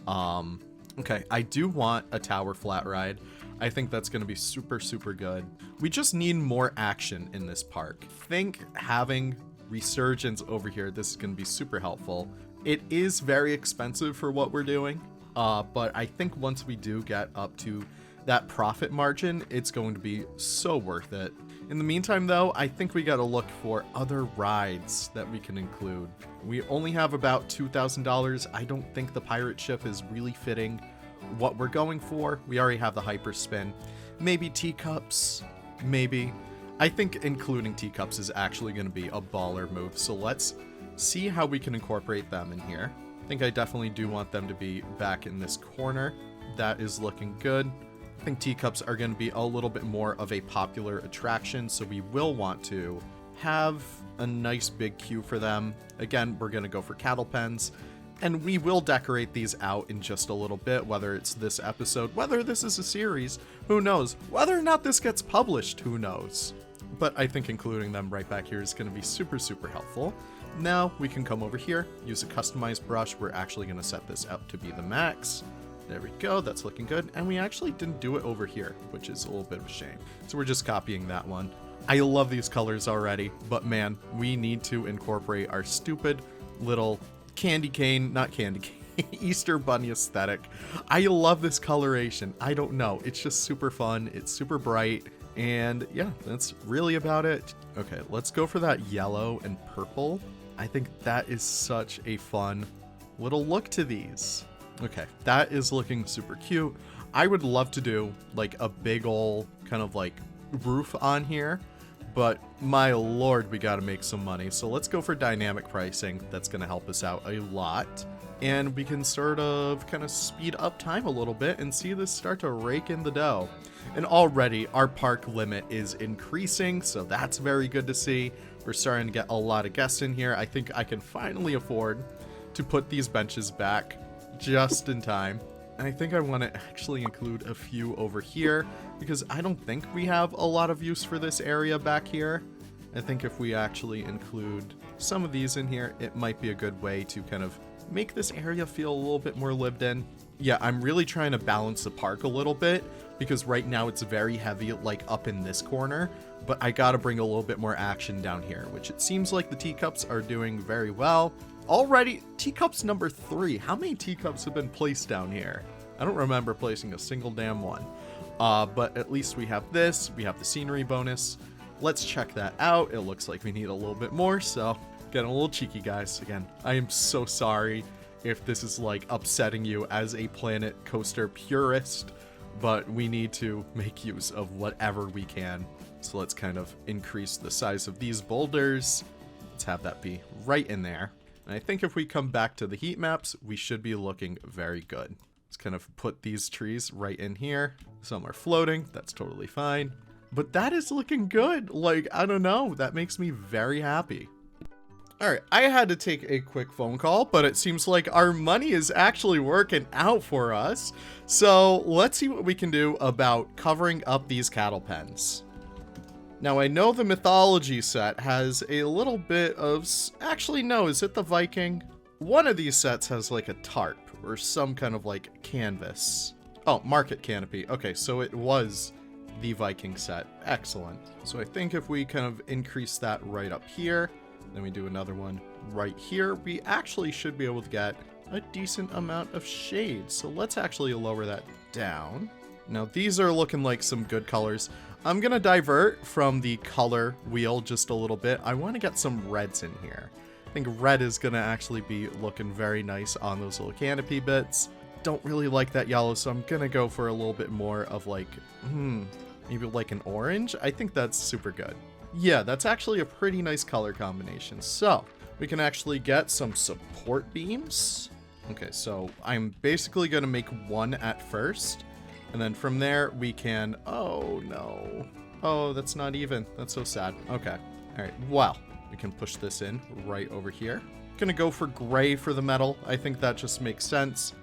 Okay, I do want a tower flat ride. I think that's going to be super, super good. We just need more action in this park. I think having Resurgence over here, this is going to be super helpful. It is very expensive for what we're doing, but I think once we do get up to that profit margin, it's going to be so worth it. In the meantime, though, I think we gotta look for other rides that we can include. We only have about $2,000. I don't think the pirate ship is really fitting what we're going for. We already have the hyper spin. Maybe teacups, maybe. I think including teacups is actually going to be a baller move, so let's see how we can incorporate them in here. I think I definitely do want them to be back in this corner. That is looking good. I think teacups are going to be a little bit more of a popular attraction, so we will want to have a nice big queue for them. Again, we're going to go for cattle pens, and we will decorate these out in just a little bit, whether it's this episode, whether this is a series, who knows? Whether or not this gets published, who knows? But I think including them right back here is going to be super, super helpful. Now we can come over here, use a customized brush. We're actually going to set this up to be the max. There we go, that's looking good. And we actually didn't do it over here, which is a little bit of a shame. So we're just copying that one. I love these colors already, but man, we need to incorporate our stupid little candy cane, not candy cane, Easter bunny aesthetic. I love this coloration. I don't know, it's just super fun, it's super bright. And yeah, that's really about it. Okay, let's go for that yellow and purple. I think that is such a fun little look to these. Okay, that is looking super cute. I would love to do like a big ol' kind of like roof on here, but my lord, we gotta make some money. So let's go for dynamic pricing. That's gonna help us out a lot. And we can sort of kind of speed up time a little bit and see this start to rake in the dough. And already our park limit is increasing, so that's very good to see. We're starting to get a lot of guests in here. I think I can finally afford to put these benches back just in time. And I think I want to actually include a few over here because I don't think we have a lot of use for this area back here. I think if we actually include some of these in here, it might be a good way to kind of make this area feel a little bit more lived in. Yeah, I'm really trying to balance the park a little bit because right now it's very heavy like up in this corner, but I gotta bring a little bit more action down here, which it seems like the teacups are doing very well. Already, teacups number 3. How many teacups have been placed down here? I don't remember placing a single damn one. But at least we have this, we have the scenery bonus. Let's check that out. It looks like we need a little bit more, so getting a little cheeky, guys. Again, I am so sorry if this is like upsetting you as a Planet Coaster purist, but we need to make use of whatever we can. So let's kind of increase the size of these boulders. Let's have that be right in there. And I think if we come back to the heat maps, we should be looking very good. Let's kind of put these trees right in here. Some are floating, that's totally fine. But that is looking good. Like, I don't know, that makes me very happy. Alright, I had to take a quick phone call, but it seems like our money is actually working out for us. So let's see what we can do about covering up these cattle pens. Now, I know the mythology set has a little bit of... Actually, no, is it the Viking? One of these sets has like a tarp or some kind of like canvas. Oh, market canopy. Okay, so it was the Viking set. Excellent. So I think if we kind of increase that right up here, then we do another one right here, we actually should be able to get a decent amount of shade. So let's actually lower that down. Now these are looking like some good colors. I'm gonna divert from the color wheel just a little bit. I want to get some reds in here. I think red is gonna actually be looking very nice on those little canopy bits. Don't really like that yellow, so I'm gonna go for a little bit more of like, maybe like an orange. I think that's super good. Yeah, that's actually a pretty nice color combination. So we can actually get some support beams. Okay, so I'm basically gonna make one at first. And then from there we can, oh no. Oh, that's not even. That's so sad. Okay. All right. Well, we can push this in right over here. Gonna go for gray for the metal. I think that just makes sense.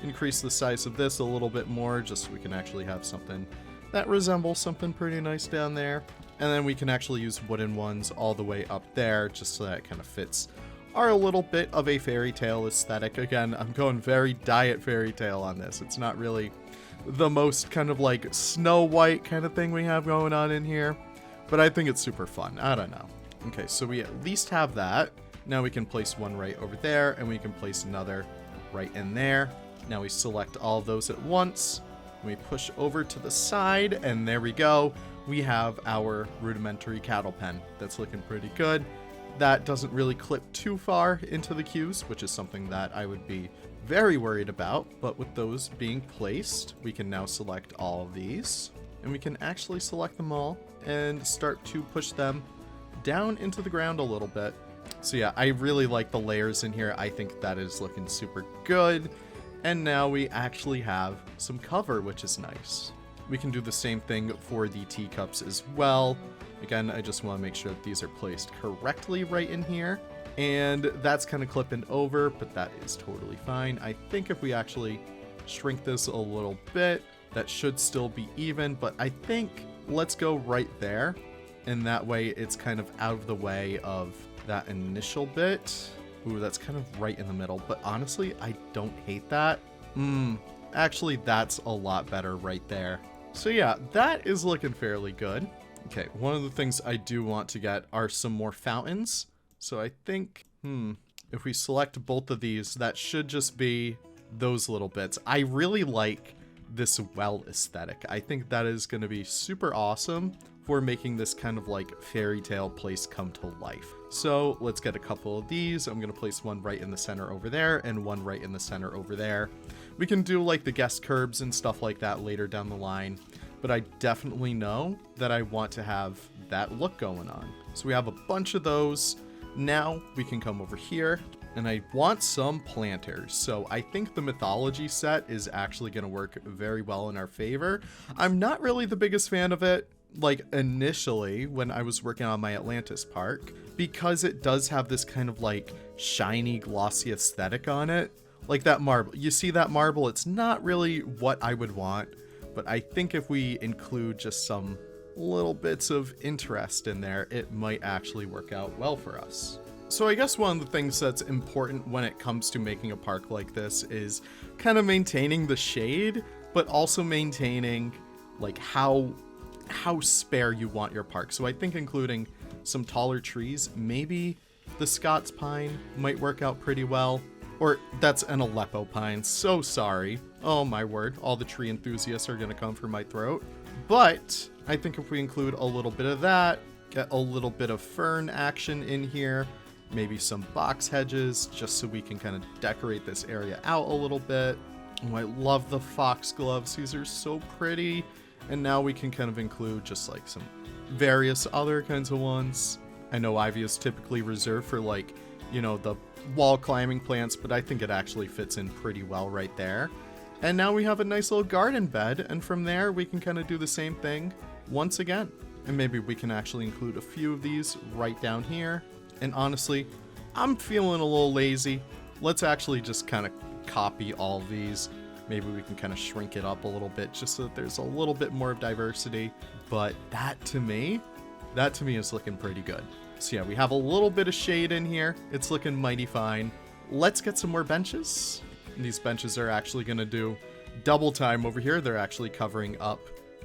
Increase the size of this a little bit more just so we can actually have something that resembles something pretty nice down there. And then we can actually use wooden ones all the way up there just so that it kind of fits our little bit of a fairy tale aesthetic. Again, I'm going very diet fairy tale on this. It's not really the most kind of like Snow White kind of thing we have going on in here, but I think it's super fun. I don't know. Okay, so we at least have that. Now we can place one right over there, and we can place another right in there. Now we select all of those at once. We push over to the side, and there we go. We have our rudimentary cattle pen. That's looking pretty good. That doesn't really clip too far into the queues, which is something that I would be very worried about. But with those being placed, we can now select all of these, and we can actually select them all and start to push them down into the ground a little bit. So yeah, I really like the layers in here. I think that is looking super good. And now we actually have some cover, which is nice. We can do the same thing for the teacups as well. Again, I just want to make sure that these are placed correctly right in here. And that's kind of clipping over, but that is totally fine. I think if we actually shrink this a little bit, that should still be even, but I think let's go right there. And that way it's kind of out of the way of that initial bit. Ooh, that's kind of right in the middle, but honestly, I don't hate that. Actually, that's a lot better right there. So yeah, that is looking fairly good. Okay, one of the things I do want to get are some more fountains. So I think, if we select both of these, that should just be those little bits. I really like this well aesthetic. I think that is going to be super awesome for making this kind of like fairy tale place come to life. So let's get a couple of these. I'm going to place one right in the center over there and one right in the center over there. We can do like the guest curbs and stuff like that later down the line, but I definitely know that I want to have that look going on. So we have a bunch of those. Now we can come over here, and I want some planters. So I think the mythology set is actually going to work very well in our favor. I'm not really the biggest fan of it, like initially when I was working on my Atlantis park, because it does have this kind of like shiny, glossy aesthetic on it. Like that marble. You see that marble? It's not really what I would want, but I think if we include just some little bits of interest in there, it might actually work out well for us. So I guess one of the things that's important when it comes to making a park like this is kind of maintaining the shade, but also maintaining like how spare you want your park. So I think including some taller trees, maybe the Scots pine might work out pretty well. Or that's an Aleppo pine, so sorry. Oh my word, all the tree enthusiasts are gonna come for my throat. But I think if we include a little bit of that, get a little bit of fern action in here, maybe some box hedges, just so we can kind of decorate this area out a little bit. Oh, I love the foxgloves, these are so pretty. And now we can kind of include just like some various other kinds of ones. I know ivy is typically reserved for like, you know, the wall climbing plants, but I think it actually fits in pretty well right there. And now we have a nice little garden bed, and from there we can kind of do the same thing once again. And maybe we can actually include a few of these right down here. And honestly, I'm feeling a little lazy. Let's actually just kind of copy all of these. Maybe we can kind of shrink it up a little bit just so that there's a little bit more of diversity. But that to me is looking pretty good. So yeah, we have a little bit of shade in here. It's looking mighty fine. Let's get some more benches. And these benches are actually going to do double time over here. They're actually covering up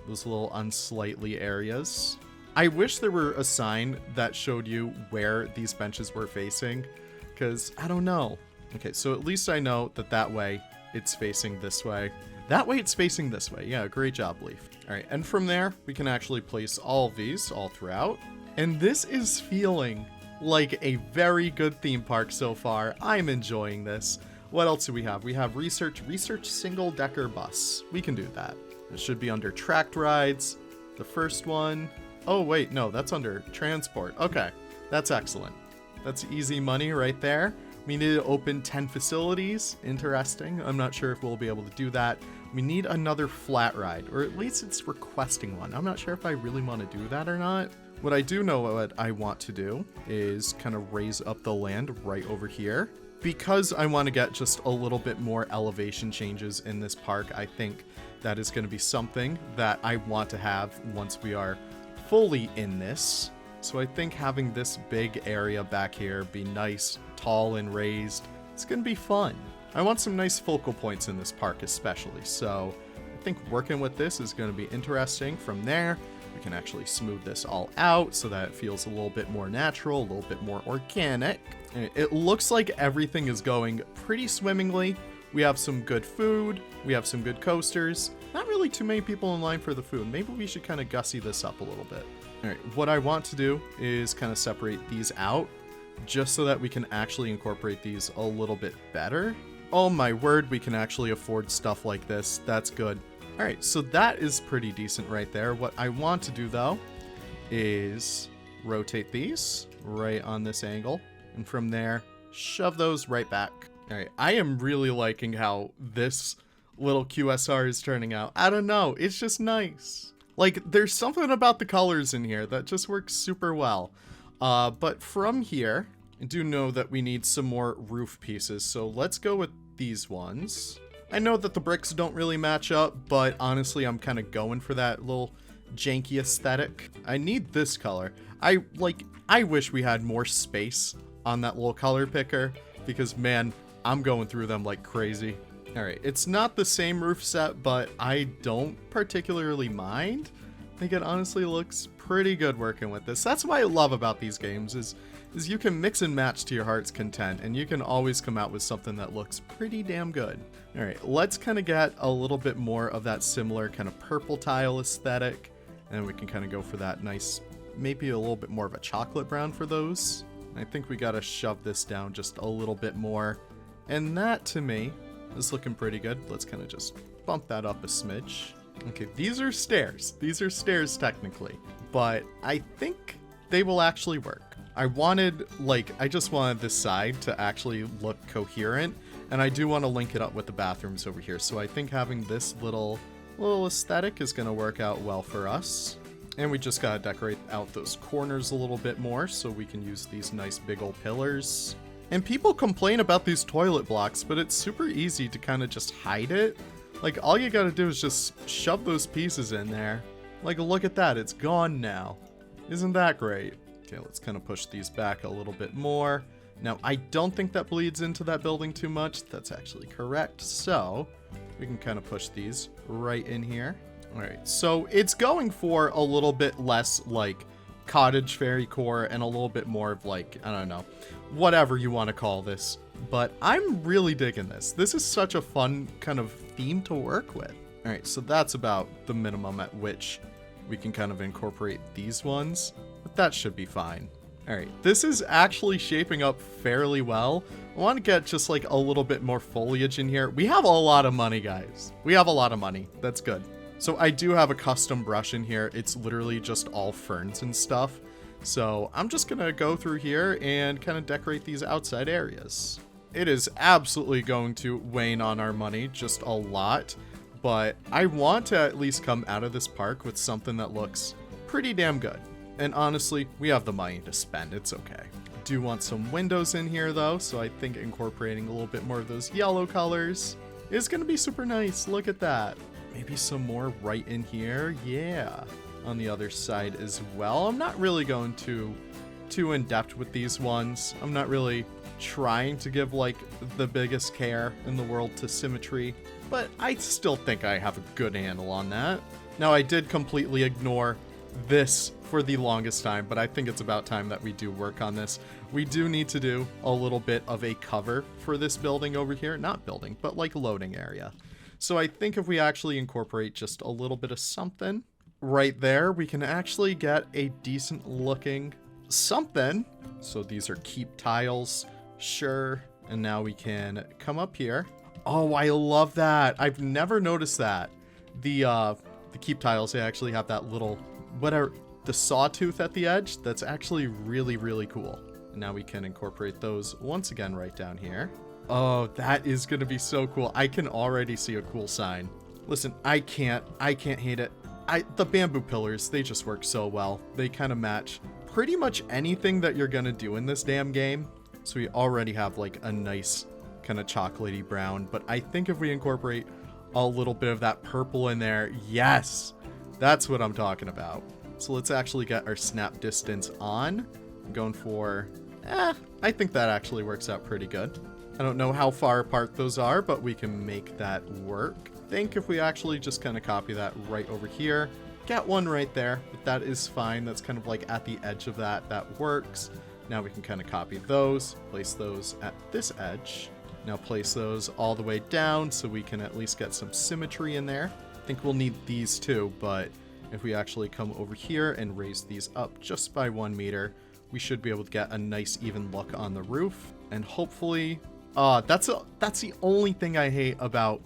those little unsightly areas. I wish there were a sign that showed you where these benches were facing, because I don't know. Okay, so at least I know that way it's facing this way. That way it's facing this way. Yeah, great job, Leaf. All right, and from there, we can actually place all of these all throughout. And this is feeling like a very good theme park so far. I'm enjoying this. What else do we have? We have research single decker bus. We can do that. It should be under tracked rides. The first one. Oh, wait, no, that's under transport. Okay, that's excellent. That's easy money right there. We need to open 10 facilities. Interesting. I'm not sure if we'll be able to do that. We need another flat ride, or at least it's requesting one. I'm not sure if I really want to do that or not. What I do know what I want to do is kind of raise up the land right over here. Because I want to get just a little bit more elevation changes in this park, I think that is going to be something that I want to have once we are fully in this. So I think having this big area back here be nice, tall, and raised, it's going to be fun. I want some nice focal points in this park especially, so I think working with this is going to be interesting. From there, we can actually smooth this all out so that it feels a little bit more natural, a little bit more organic. And it looks like everything is going pretty swimmingly. We have some good food. We have some good coasters. Not really too many people in line for the food. Maybe we should kind of gussy this up a little bit. All right, what I want to do is kind of separate these out just so that we can actually incorporate these a little bit better. Oh my word, we can actually afford stuff like this. That's good. All right, so that is pretty decent right there. What I want to do though is rotate these right on this angle, and from there, shove those right back. All right, I am really liking how this little QSR is turning out. I don't know, it's just nice. Like, there's something about the colors in here that just works super well. But from here, I do know that we need some more roof pieces, so let's go with these ones. I know that the bricks don't really match up, but honestly, I'm kind of going for that little janky aesthetic. I need this color. I wish we had more space on that little color picker, because man, I'm going through them like crazy. All right, it's not the same roof set, but I don't particularly mind. I think it honestly looks pretty good working with this. That's what I love about these games is you can mix and match to your heart's content, and you can always come out with something that looks pretty damn good. All right, let's kind of get a little bit more of that similar kind of purple tile aesthetic, and we can kind of go for that nice, maybe a little bit more of a chocolate brown for those. I think we got to shove this down just a little bit more, and that to me is looking pretty good. Let's kind of just bump that up a smidge. Okay, these are stairs. These are stairs technically, but I think they will actually work. I just wanted this side to actually look coherent, and I do want to link it up with the bathrooms over here. So I think having this little aesthetic is going to work out well for us. And we just got to decorate out those corners a little bit more so we can use these nice big old pillars. And people complain about these toilet blocks, but it's super easy to kind of just hide it. Like, all you gotta do is just shove those pieces in there. Like, look at that, it's gone now. Isn't that great? Okay, let's kind of push these back a little bit more. Now, I don't think that bleeds into that building too much. That's actually correct. So, we can kind of push these right in here. All right, so it's going for a little bit less, like, cottage fairy core and a little bit more of, like, I don't know, whatever you want to call this. But I'm really digging this. This is such a fun kind of theme to work with. All right, so that's about the minimum at which we can kind of incorporate these ones, but that should be fine. All right, this is actually shaping up fairly well. I want to get just like a little bit more foliage in here. We have a lot of money, guys. We have a lot of money. That's good. So I do have a custom brush in here. It's literally just all ferns and stuff. So I'm just gonna go through here and kind of decorate these outside areas. It is absolutely going to wane on our money just a lot, but I want to at least come out of this park with something that looks pretty damn good. And honestly, we have the money to spend, it's okay. I do want some windows in here though, so I think incorporating a little bit more of those yellow colors is gonna be super nice. Look at that. Maybe some more right in here, yeah. On the other side as well. I'm not really going too in depth with these ones. I'm not really trying to give like the biggest care in the world to symmetry, but I still think I have a good handle on that. Now, I did completely ignore this for the longest time, but I think it's about time that we do work on this. We do need to do a little bit of a cover for this building over here. Not building, but like loading area. So I think if we actually incorporate just a little bit of something right there, we can actually get a decent looking something. So these are keep tiles, sure. And now we can come up here. Oh, I love that. I've never noticed that. The keep tiles, they actually have that little, whatever, the sawtooth at the edge. That's actually really, really cool. And now we can incorporate those once again right down here. Oh, that is going to be so cool. I can already see a cool sign. Listen, I can't hate it. The bamboo pillars, they just work so well. They kind of match pretty much anything that you're going to do in this damn game. So we already have like a nice kind of chocolatey brown, but I think if we incorporate a little bit of that purple in there, yes, that's what I'm talking about. So let's actually get our snap distance on. I'm going for, I think that actually works out pretty good. I don't know how far apart those are, but we can make that work. I think if we actually just kind of copy that right over here, get one right there, but that is fine. That's kind of like at the edge of that works. Now we can kind of copy those, place those at this edge. Now place those all the way down so we can at least get some symmetry in there. I think we'll need these too, but if we actually come over here and raise these up just by 1 meter, we should be able to get a nice even look on the roof. And hopefully, that's the only thing I hate about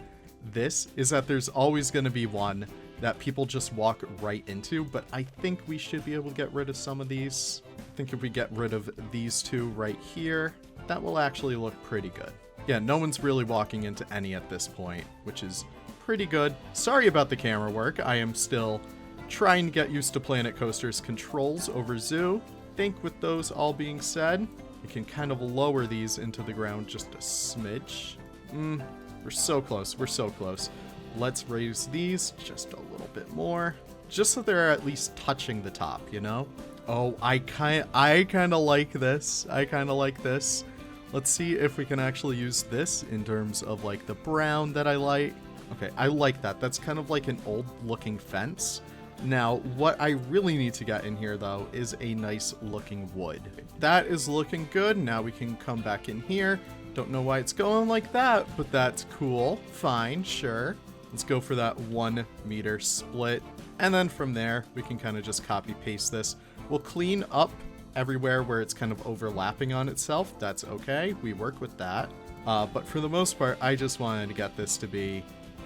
this, is that there's always going to be one that people just walk right into, but I think we should be able to get rid of some of these. I think if we get rid of these two right here, that will actually look pretty good. Yeah, no one's really walking into any at this point, which is pretty good. Sorry about the camera work. I am still trying to get used to Planet Coaster's controls over Zoo. I think with those all being said, we can kind of lower these into the ground just a smidge. We're so close. We're so close. Let's raise these just a little bit more, just so they're at least touching the top, you know? Oh, I kind of like this. I kind of like this. Let's see if we can actually use this in terms of like the brown that I like. Okay, I like that. That's kind of like an old looking fence. Now, what I really need to get in here, though, is a nice looking wood. That is looking good. Now we can come back in here. Don't know why it's going like that, but that's cool. Fine, sure. Let's go for that 1 meter split. And then from there, we can kind of just copy paste this. We'll clean up everywhere where it's kind of overlapping on itself. That's okay. We work with that. But for the most part, I just wanted to get this to be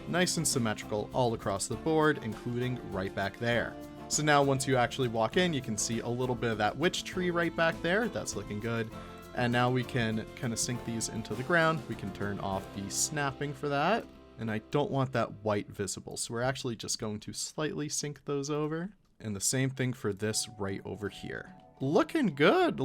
nice and symmetrical all across the board, including right back there. So now once you actually walk in, you can see a little bit of that witch tree right back there. That's looking good. And now we can kind of sink these into the ground. We can turn off the snapping for that. And I don't want that white visible, so we're actually just going to slightly sink those over. And the same thing for this right over here. Looking good,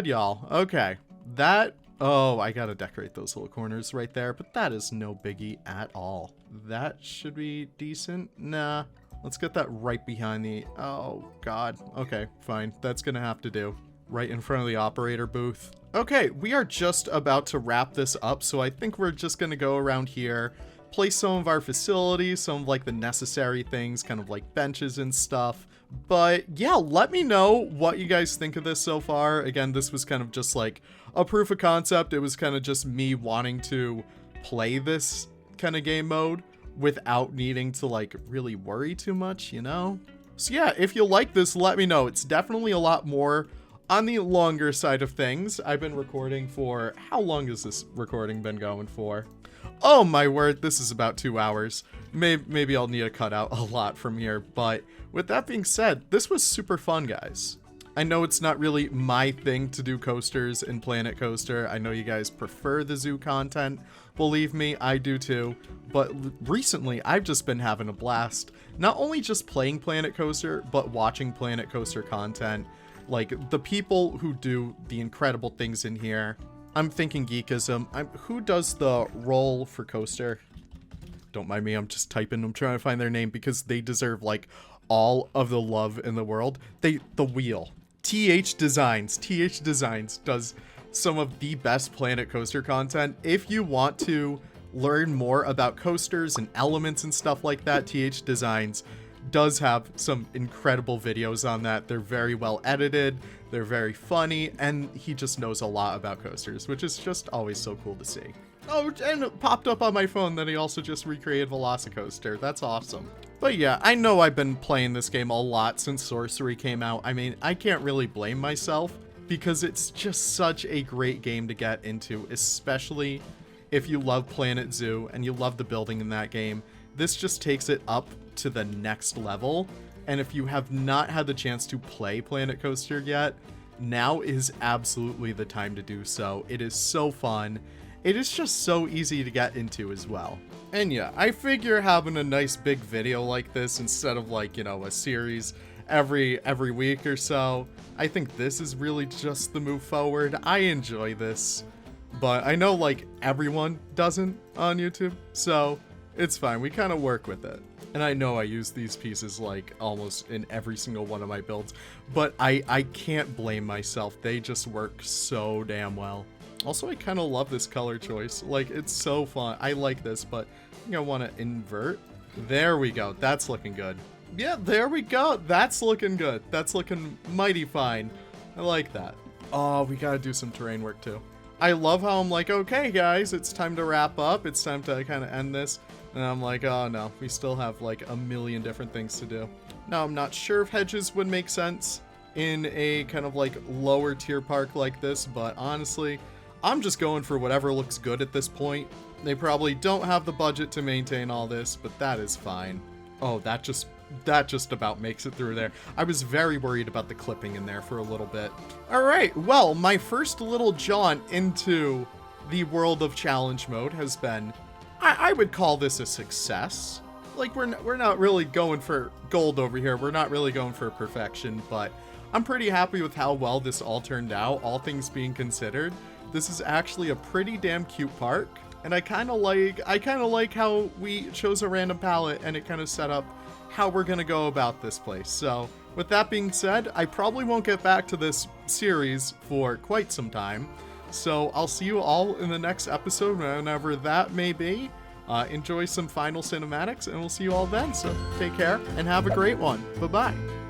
y'all. Okay, that... Oh, I gotta decorate those little corners right there, but that is no biggie at all. That should be decent. Nah, let's get that right behind the... Oh, God. Okay, fine. That's gonna have to do. Right in front of the operator booth. Okay, we are just about to wrap this up, so I think we're just gonna go around here, place some of our facilities, some of like the necessary things, kind of like benches and stuff. But yeah, let me know what you guys think of this so far. Again, this was kind of just like a proof of concept. It was kind of just me wanting to play this kind of game mode without needing to like really worry too much, you know? So yeah, if you like this, let me know. It's definitely a lot more on the longer side of things. I've been recording for... How long has this recording been going for? Oh my word, this is about 2 hours. Maybe I'll need to cut out a lot from here, but with that being said, this was super fun, guys. I know it's not really my thing to do coasters in Planet Coaster. I know you guys prefer the zoo content. Believe me, I do too. But recently, I've just been having a blast. Not only just playing Planet Coaster, but watching Planet Coaster content. Like, the people who do the incredible things in here. I'm thinking geekism. Who does the roll for coaster? Don't mind me, I'm just typing. I'm trying to find their name because they deserve, like, all of the love in the world. The wheel. TH Designs. TH Designs does some of the best Planet Coaster content. If you want to learn more about coasters and elements and stuff like that, TH Designs does have some incredible videos on that. They're very well edited, they're very funny, and he just knows a lot about coasters, which is just always so cool to see. Oh, and it popped up on my phone that he also just recreated Velocicoaster. That's awesome. But yeah, I know I've been playing this game a lot since Sorcery came out. I mean, I can't really blame myself because it's just such a great game to get into, especially if you love Planet Zoo and you love the building in that game. This just takes it up to the next level. And if you have not had the chance to play Planet Coaster yet, now is absolutely the time to do so. It is so fun. It is just so easy to get into as well. And yeah, I figure having a nice big video like this instead of like, you know, a series every week or so, I think this is really just the move forward. I enjoy this, but I know like everyone doesn't on YouTube, so it's fine. We kind of work with it. And I know I use these pieces like almost in every single one of my builds, but I can't blame myself. They just work so damn well. Also, I kind of love this color choice. Like, it's so fun. I like this, but I think I want to invert. There we go. That's looking good. Yeah, there we go. That's looking good. That's looking mighty fine. I like that. Oh, we got to do some terrain work too. I love how I'm like, okay, guys, it's time to wrap up. It's time to kind of end this. And I'm like, oh no, we still have like a million different things to do. Now, I'm not sure if hedges would make sense in a kind of like lower tier park like this, but honestly, I'm just going for whatever looks good at this point. They probably don't have the budget to maintain all this, but that is fine. Oh, that just about makes it through there. I was very worried about the clipping in there for a little bit. All right, well, my first little jaunt into the world of challenge mode has been, I would call this a success. Like, we're not really going for gold over here. We're not really going for perfection, but I'm pretty happy with how well this all turned out, all things being considered. This is actually a pretty damn cute park, and I kind of like how we chose a random palette and it kind of set up how we're going to go about this place. So with that being said, I probably won't get back to this series for quite some time. So I'll see you all in the next episode, whenever that may be. Enjoy some final cinematics, and we'll see you all then. So take care and have a great one. Bye-bye.